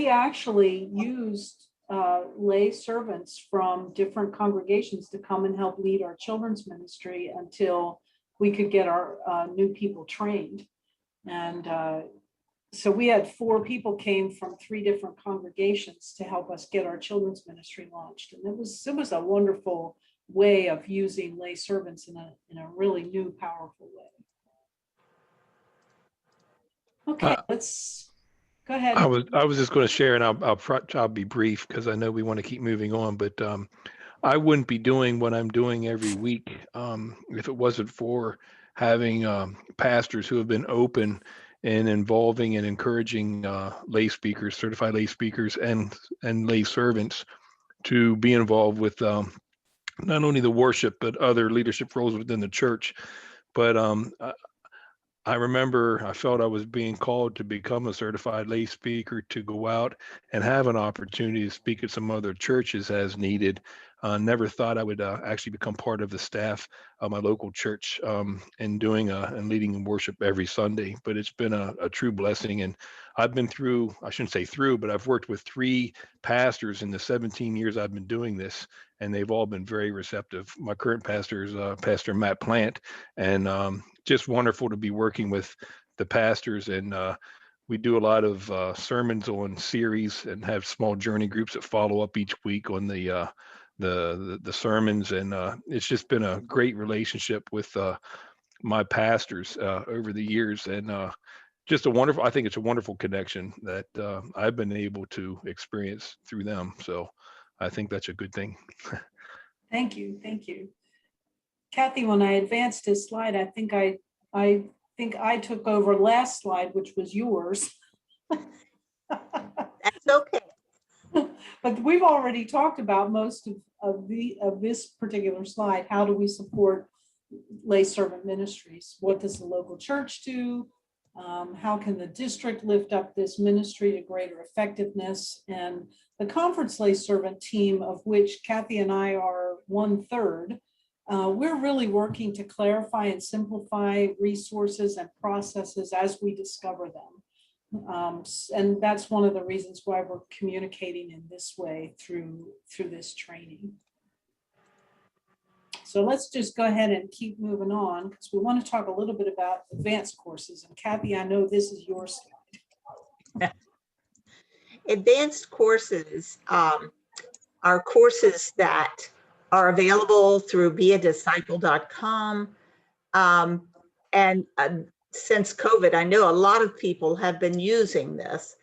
actually used lay servants from different congregations to come and help lead our children's ministry until we could get our new people trained. And so we had 4 people came from 3 different congregations to help us get our children's ministry launched. And it was a wonderful way of using lay servants in a really new, powerful way. Okay, let's go ahead. I was just going to share, and I'll be brief because I know we want to keep moving on, but I wouldn't be doing what I'm doing every week if it wasn't for having pastors who have been open and involving and encouraging lay speakers, certified lay speakers, and lay servants to be involved with not only the worship but other leadership roles within the church. But I remember I felt I was being called to become a certified lay speaker, to go out and have an opportunity to speak at some other churches as needed. Never thought I would actually become part of the staff of my local church and doing and leading worship every Sunday. But it's been a true blessing. And I've been through, I shouldn't say through, but I've worked with 3 pastors in the 17 years I've been doing this, and they've all been very receptive. My current pastor is Pastor Matt Plant, and just wonderful to be working with the pastors, and we do a lot of sermons on series and have small journey groups that follow up each week on the sermons, and it's just been a great relationship with my pastors over the years, and just I think it's a wonderful connection that I've been able to experience through them. So I think that's a good thing. Thank you. Thank you. Kathy, when I advanced this slide, I think I took over last slide, which was yours. That's okay. But we've already talked about most of this particular slide. How do we support lay servant ministries? What does the local church do? How can the district lift up this ministry to greater effectiveness? And the conference lay servant team, of which Kathy and I are 1/3, we're really working to clarify and simplify resources and processes as we discover them. And that's one of the reasons why we're communicating in this way through this training. So let's just go ahead and keep moving on, because we want to talk a little bit about advanced courses. And Kathy, I know this is your slide. Advanced courses are courses that are available through beadisciple.com. And since COVID, I know a lot of people have been using this.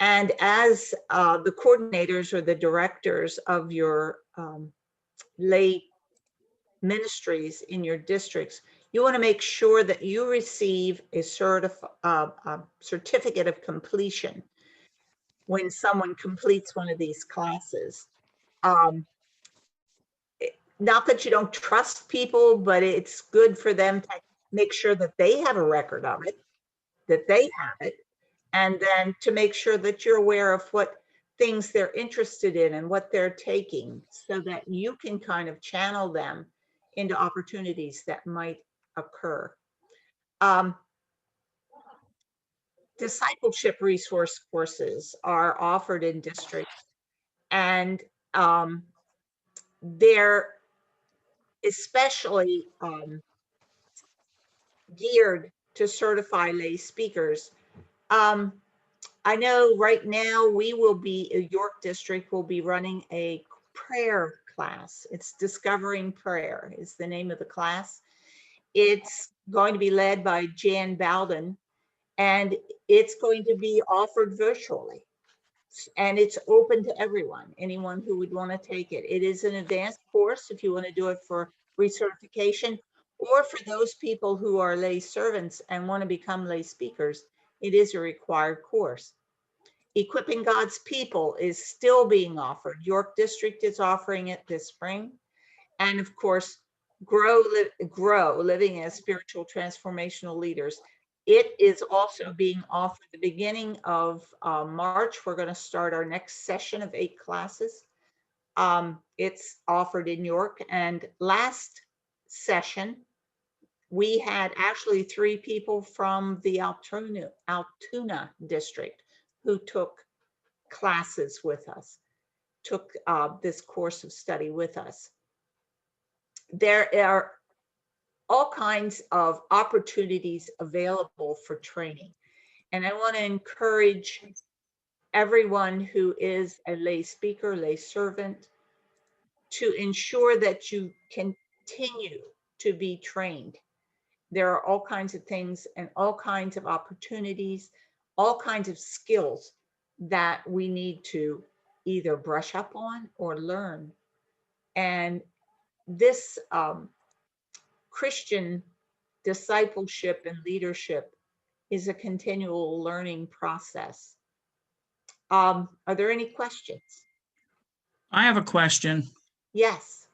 And as the coordinators or the directors of your lay ministries in your districts, you want to make sure that you receive a certificate of completion when someone completes one of these classes. Not that you don't trust people, but it's good for them to make sure that they have a record of it, that they have it, and then to make sure that you're aware of what things they're interested in and what they're taking, so that you can kind of channel them into opportunities that might occur. Discipleship resource courses are offered in districts, and they're especially geared to certify lay speakers. I know right now York District will be running a prayer class. It's Discovering Prayer is the name of the class. It's going to be led by Jan Bowden, and it's going to be offered virtually. And it's open to everyone, anyone who would want to take it. It is an advanced course if you want to do it for recertification, or for those people who are lay servants and want to become lay speakers. It is a required course. Equipping God's People is still being offered. York District is offering it this spring. And of course, Grow, Living as Spiritual Transformational Leaders. It is also being offered at the beginning of March. We're going to start our next session of 8 classes. It's offered in York. And last session, we had actually 3 people from the Altoona district who took classes with us, took this course of study with us. There are all kinds of opportunities available for training. And I want to encourage everyone who is a lay speaker, lay servant, to ensure that you continue to be trained. There are all kinds of things and all kinds of opportunities, all kinds of skills that we need to either brush up on or learn. And this Christian discipleship and leadership is a continual learning process. Are there any questions? I have a question. Yes.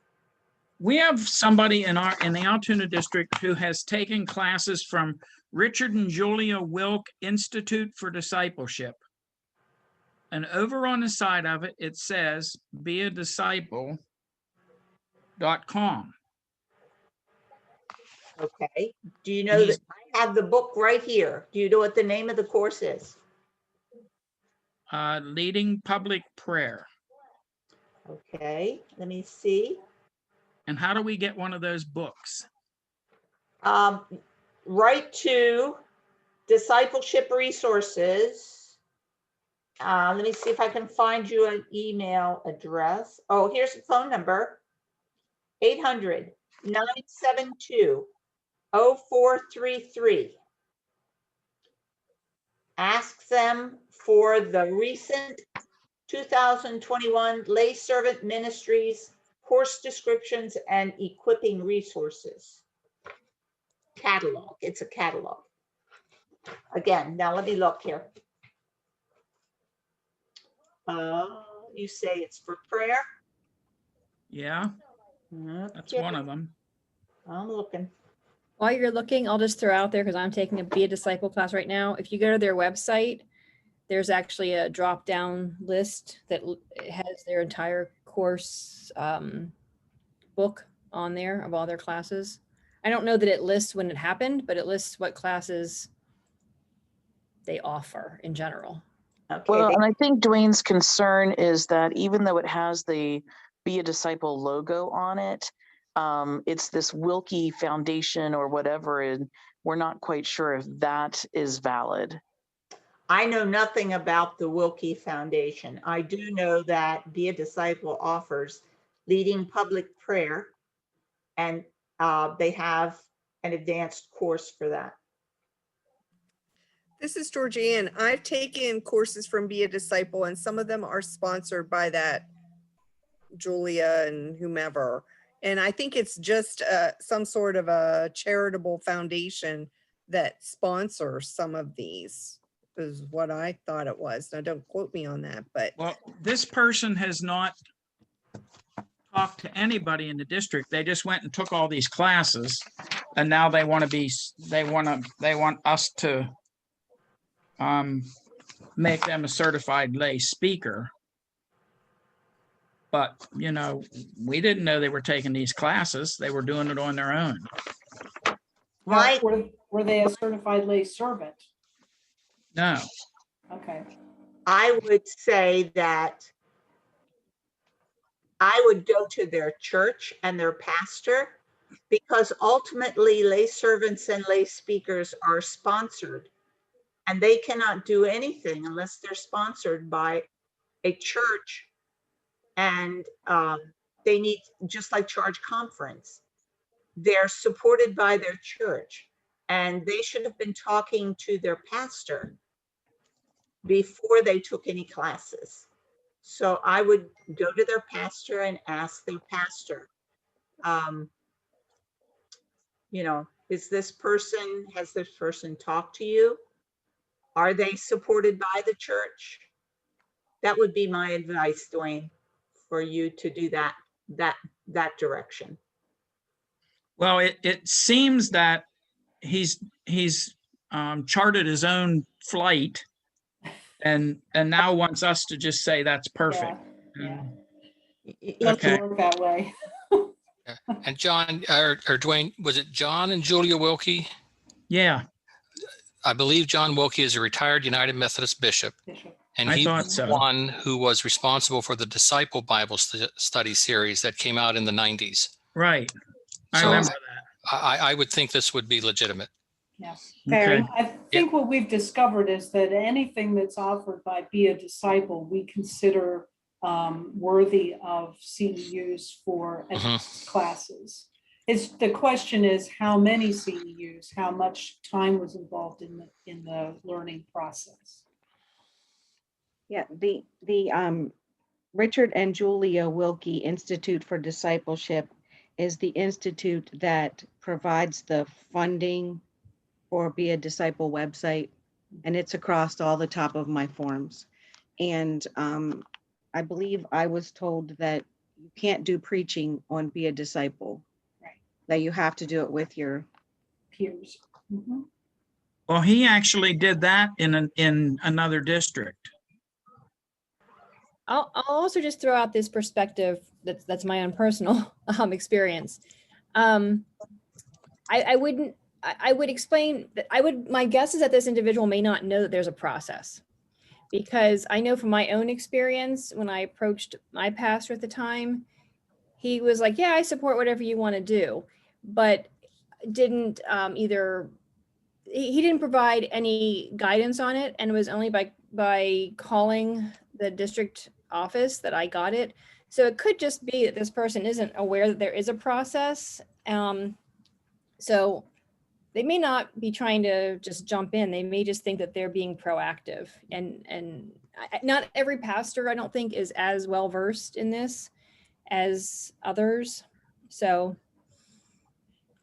We have somebody in the Altoona district who has taken classes from Richard and Julia Wilk Institute for Discipleship. And over on the side of it, it says beadisciple.com. Okay. Do you know that I have the book right here? Do you know what the name of the course is? Leading Public Prayer. Okay, let me see. And how do we get one of those books? write to discipleship resources. Let me see if I can find you an email address. Oh, here's the phone number. 800-972-0433. Ask them for the recent 2021 Lay Servant Ministries course descriptions and equipping resources. Catalog. It's a catalog. Again, now let me look here. You say it's for prayer? Yeah, that's Okay, one of them. I'm looking. While you're looking, I'll just throw out there, because I'm taking a Be a Disciple class right now. If you go to their website, there's actually a drop-down list that has their entire course book on there of all their classes. I don't know that it lists when it happened, but it lists what classes they offer in general. Okay. Well, and I think Dwayne's concern is that even though it has the Be a Disciple logo on it, it's this Wilkie Foundation or whatever, and we're not quite sure if that is valid. I know nothing about the Wilkie Foundation. I do know that Be a Disciple offers leading public prayer, and they have an advanced course for that. This is Georgianne. I've taken courses from Be a Disciple, and some of them are sponsored by that Julia and whomever. And I think it's just some sort of a charitable foundation that sponsors some of these, is what I thought it was. Now, don't quote me on that, but Well, this person has not talked to anybody in the district. They just went and took all these classes, and now they want us to make them a certified lay speaker. But, you know, we didn't know they were taking these classes. They were doing it on their own. Right. Were they a certified lay servant? No. Okay. I would say that I would go to their church and their pastor, because ultimately lay servants and lay speakers are sponsored, and they cannot do anything unless they're sponsored by a church. And they need, just like Charge Conference, they're supported by their church, and they should have been talking to their pastor before they took any classes. So I would go to their pastor and ask their pastor, you know, has this person talked to you? Are they supported by the church? That would be my advice, Dwayne, for you to do that direction. Well, it seems that he's charted his own flight and now wants us to just say that's perfect. Yeah. It Okay. doesn't work that way. Yeah. And John or Dwayne, was it John and Julia Wilkie? Yeah, I believe John Wilkie is a retired United Methodist bishop, and I he thought was so. one who was responsible for the Disciple Bible study series that came out in the 90s. right. I So remember I would think this would be legitimate. Yeah. that. Okay. I think what we've discovered is that anything that's offered by Be a Disciple, we consider worthy of CEUs for advanced classes. The question is how many CEUs, how much time was involved in the learning process. Yeah, the Richard and Julia Wilkie Institute for Discipleship is the institute that provides the funding for Be a Disciple website, and it's across all the top of my forms. And I believe I was told that you can't do preaching on Be a Disciple. Right. That you have to do it with your Peers. Mhm. Well, he actually did that in another district. I'll also just throw out this perspective that's my own personal experience. I would explain that my guess is that this individual may not know that there's a process, because I know from my own experience, when I approached my pastor at the time, he was like, yeah, I support whatever you want to do, but didn't either he didn't provide any guidance on it, and it was only by calling the district office that I got it. So it could just be that this person isn't aware that there is a process. So they may not be trying to just jump in. They may just think that they're being proactive. And not every pastor, I don't think, is as well versed in this as others. So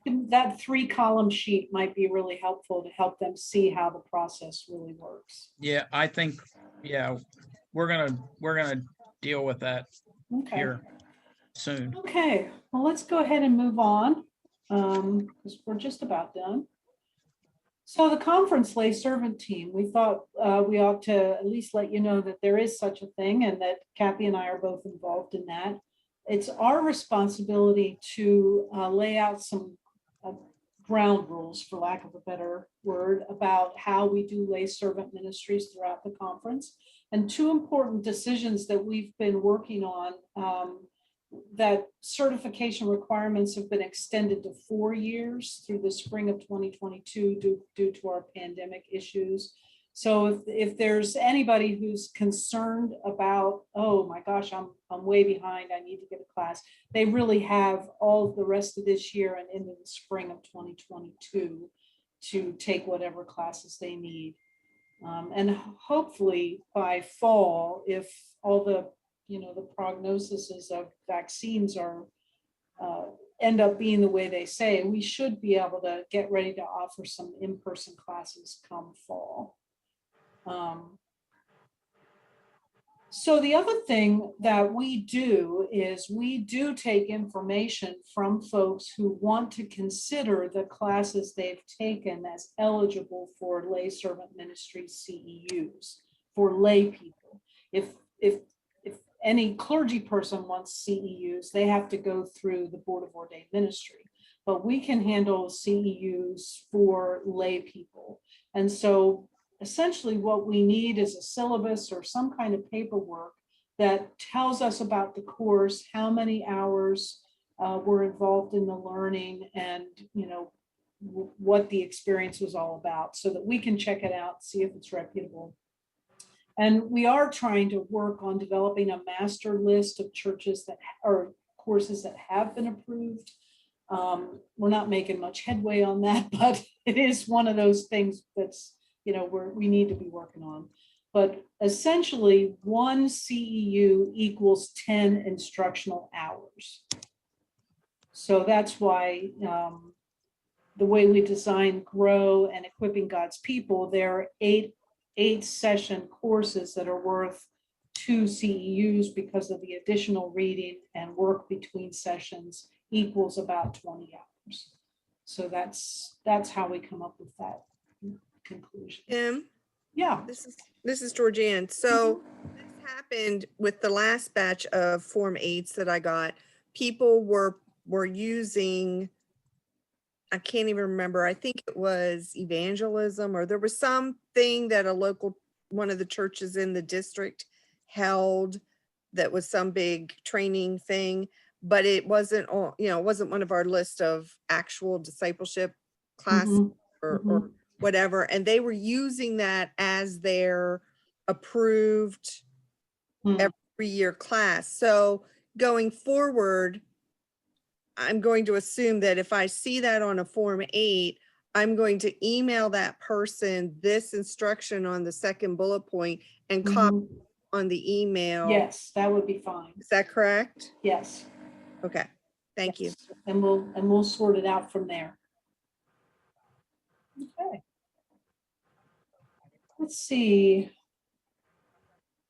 that 3-column sheet might be really helpful to help them see how the process really works. Yeah, I think, yeah, we're gonna deal with that Okay. here soon. Okay, well, let's go ahead and move on, because we're just about done. So the conference lay servant team, we thought we ought to at least let you know that there is such a thing and that Kathy and I are both involved in that. It's our responsibility to lay out some ground rules, for lack of a better word, about how we do lay servant ministries throughout the conference. And 2 important decisions that we've been working on, that certification requirements have been extended to 4 years through the spring of 2022 due to our pandemic issues. So if there's anybody who's concerned about, oh my gosh, I'm way behind, I need to get a class, they really have all of the rest of this year and into the spring of 2022 to take whatever classes they need. And hopefully by fall, if all the the prognoses of vaccines are end up being the way they say, we should be able to get ready to offer some in-person classes come fall. So the other thing that we do is we do take information from folks who want to consider the classes they've taken as eligible for lay servant ministry CEUs for lay people. If any clergy person wants CEUs, they have to go through the Board of Ordained Ministry, but we can handle CEUs for lay people. And so essentially what we need is a syllabus or some kind of paperwork that tells us about the course, how many hours were involved in the learning, and what the experience was all about, so that we can check it out, see if it's reputable. And we are trying to work on developing a master list of churches that or courses that have been approved. We're not making much headway on that, but it is one of those things that's we need to be working on. But essentially, 1 CEU equals 10 instructional hours. So that's why the way we design Grow and Equipping God's People, there are 8 session courses that are worth 2 CEUs because of the additional reading and work between sessions equals about 20 hours. So that's how we come up with that conclusion. Kim, Yeah. this is Georgianne. So this happened with the last batch of Form 8s that I got. People were using, I can't even remember, I think it was evangelism, or there was something that one of the churches in the district held that was some big training thing, but it wasn't all, it wasn't one of our list of actual discipleship classes or whatever. And they were using that as their approved every year class. So going forward, I'm going to assume that if I see that on a Form 8, I'm going to email that person this instruction on the second bullet point and copy on the email. Yes, that would be fine. Is that correct? Yes. Okay, thank you. And we'll sort it out from there. Okay. Let's see.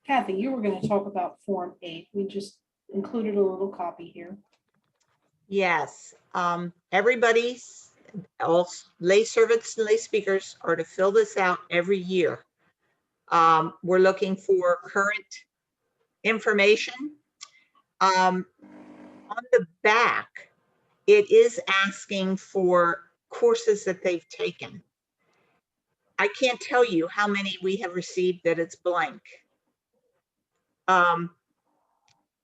Kathy, you were going to talk about Form 8. We just included a little copy here. Yes, everybody's, all lay servants and lay speakers are to fill this out every year. We're looking for current information. On the back, it is asking for courses that they've taken. I can't tell you how many we have received that it's blank.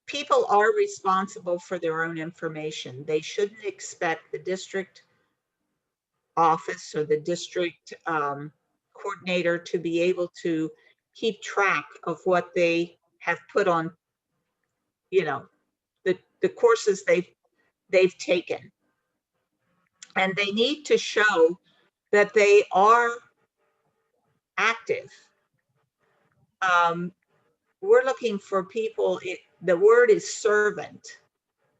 People are responsible for their own information. They shouldn't expect the district office or the district coordinator to be able to keep track of what they have put on, you know, the courses they've taken. And they need to show that they are active. We're looking for people, the word is servant.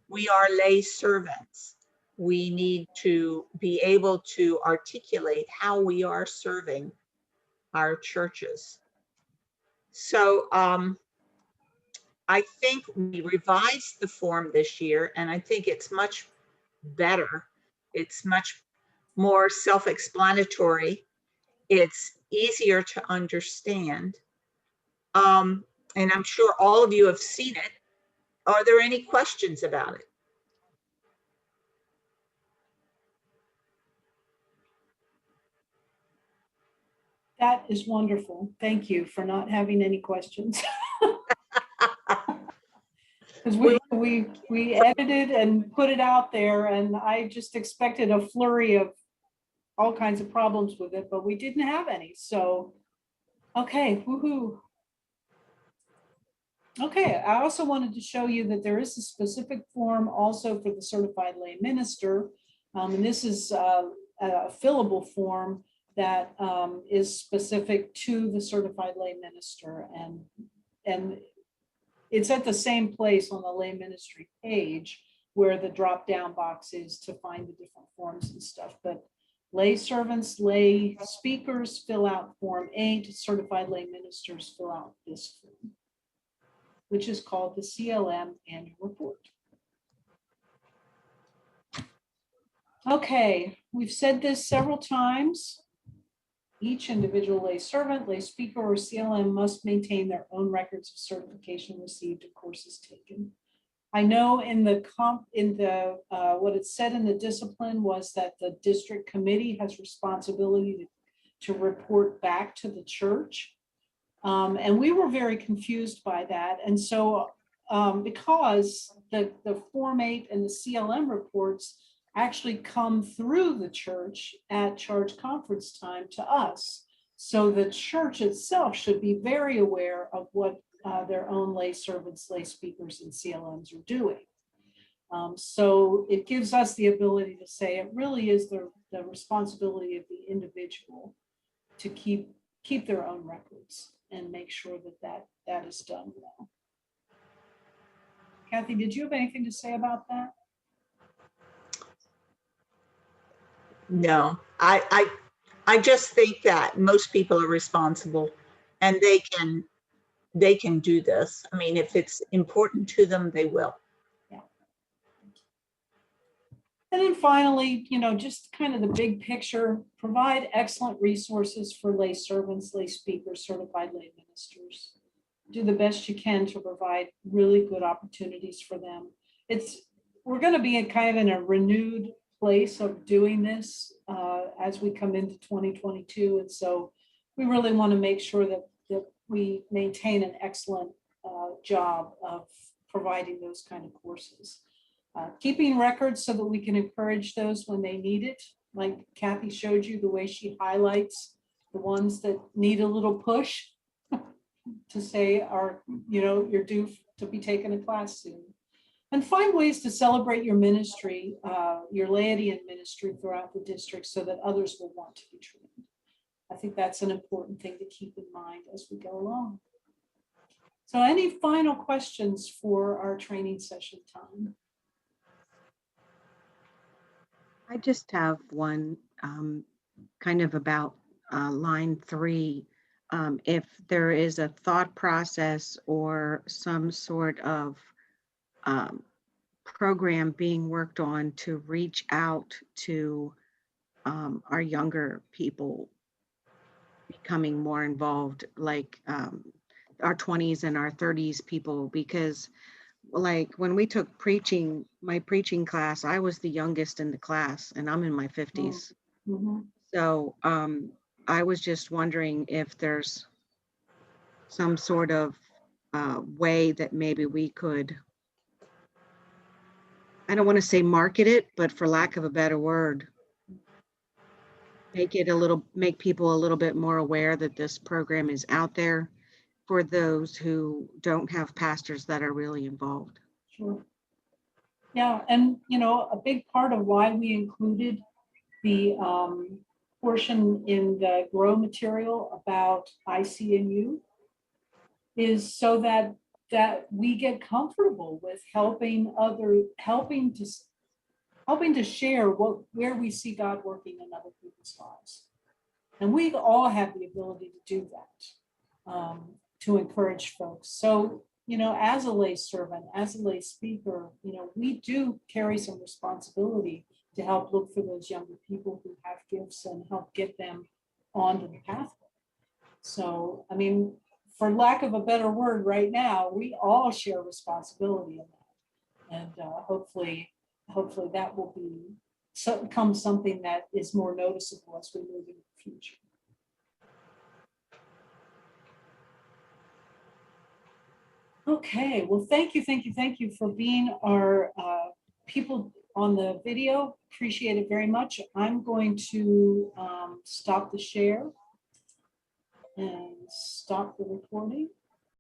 We are lay servants. We need to be able to articulate how we are serving our churches. So I think we revised the form this year, and I think it's much better. It's much more self-explanatory. It's easier to understand. And I'm sure all of you have seen it. Are there any questions about it? That is wonderful. Thank you for not having any questions. Because we edited and put it out there, and I just expected a flurry of all kinds of problems with it, but we didn't have any. So, okay, woohoo. Okay, I also wanted to show you that there is a specific form also for the certified lay minister. And this is a fillable form that is specific to the certified lay minister. And it's at the same place on the lay ministry page where the drop-down box is to find the different forms and stuff. But lay servants, lay speakers fill out Form 8, certified lay ministers fill out this form, which is called the CLM Annual Report. Okay, we've said this several times. Each individual lay servant, lay speaker, or CLM must maintain their own records of certification received and courses taken. I know in the what it said in the discipline was that the district committee has responsibility to report back to the church. And we were very confused by that. And so because the Form 8 and the CLM reports actually come through the church at charge conference time to us. So the church itself should be very aware of what their own lay servants, lay speakers, and CLMs are doing. So it gives us the ability to say it really is the responsibility of the individual to keep their own records and make sure that is done well. Kathy, did you have anything to say about that? No, I just think that most people are responsible and they can do this. I mean, if it's important to them, they will. Yeah. And then finally, just kind of the big picture, provide excellent resources for lay servants, lay speakers, certified lay ministers. Do the best you can to provide really good opportunities for them. We're going to be in a renewed place of doing this as we come into 2022. And so we really want to make sure that we maintain an excellent job of providing those kind of courses. Keeping records so that we can encourage those when they need it. Like Kathy showed you the way she highlights the ones that need a little push to say you're due to be taking a class soon. And find ways to celebrate your ministry, your laity and ministry throughout the district so that others will want to be trained. I think that's an important thing to keep in mind as we go along. So any final questions for our training session time? I just have one kind of about line 3. If there is a thought process or some sort of program being worked on to reach out to our younger people becoming more involved, like our 20s and our 30s people, because like when we took my preaching class, I was the youngest in the class and I'm in my 50s. Mm-hmm. So I was just wondering if there's some sort of way that maybe we could, I don't want to say market it, but for lack of a better word, make people a little bit more aware that this program is out there for those who don't have pastors that are really involved. Sure. Yeah, and a big part of why we included the portion in the grow material about ICNU is so that we get comfortable with helping to share where we see God working in other people's lives. And we all have the ability to do that, to encourage folks. So, as a lay servant, as a lay speaker, we do carry some responsibility to help look for those younger people who have gifts and help get them onto the pathway. So, I mean, for lack of a better word right now, we all share responsibility in that. And hopefully that will become something that is more noticeable as we move into the future. Okay, well, thank you for being our people on the video. Appreciate it very much. I'm going to stop the share and stop the recording.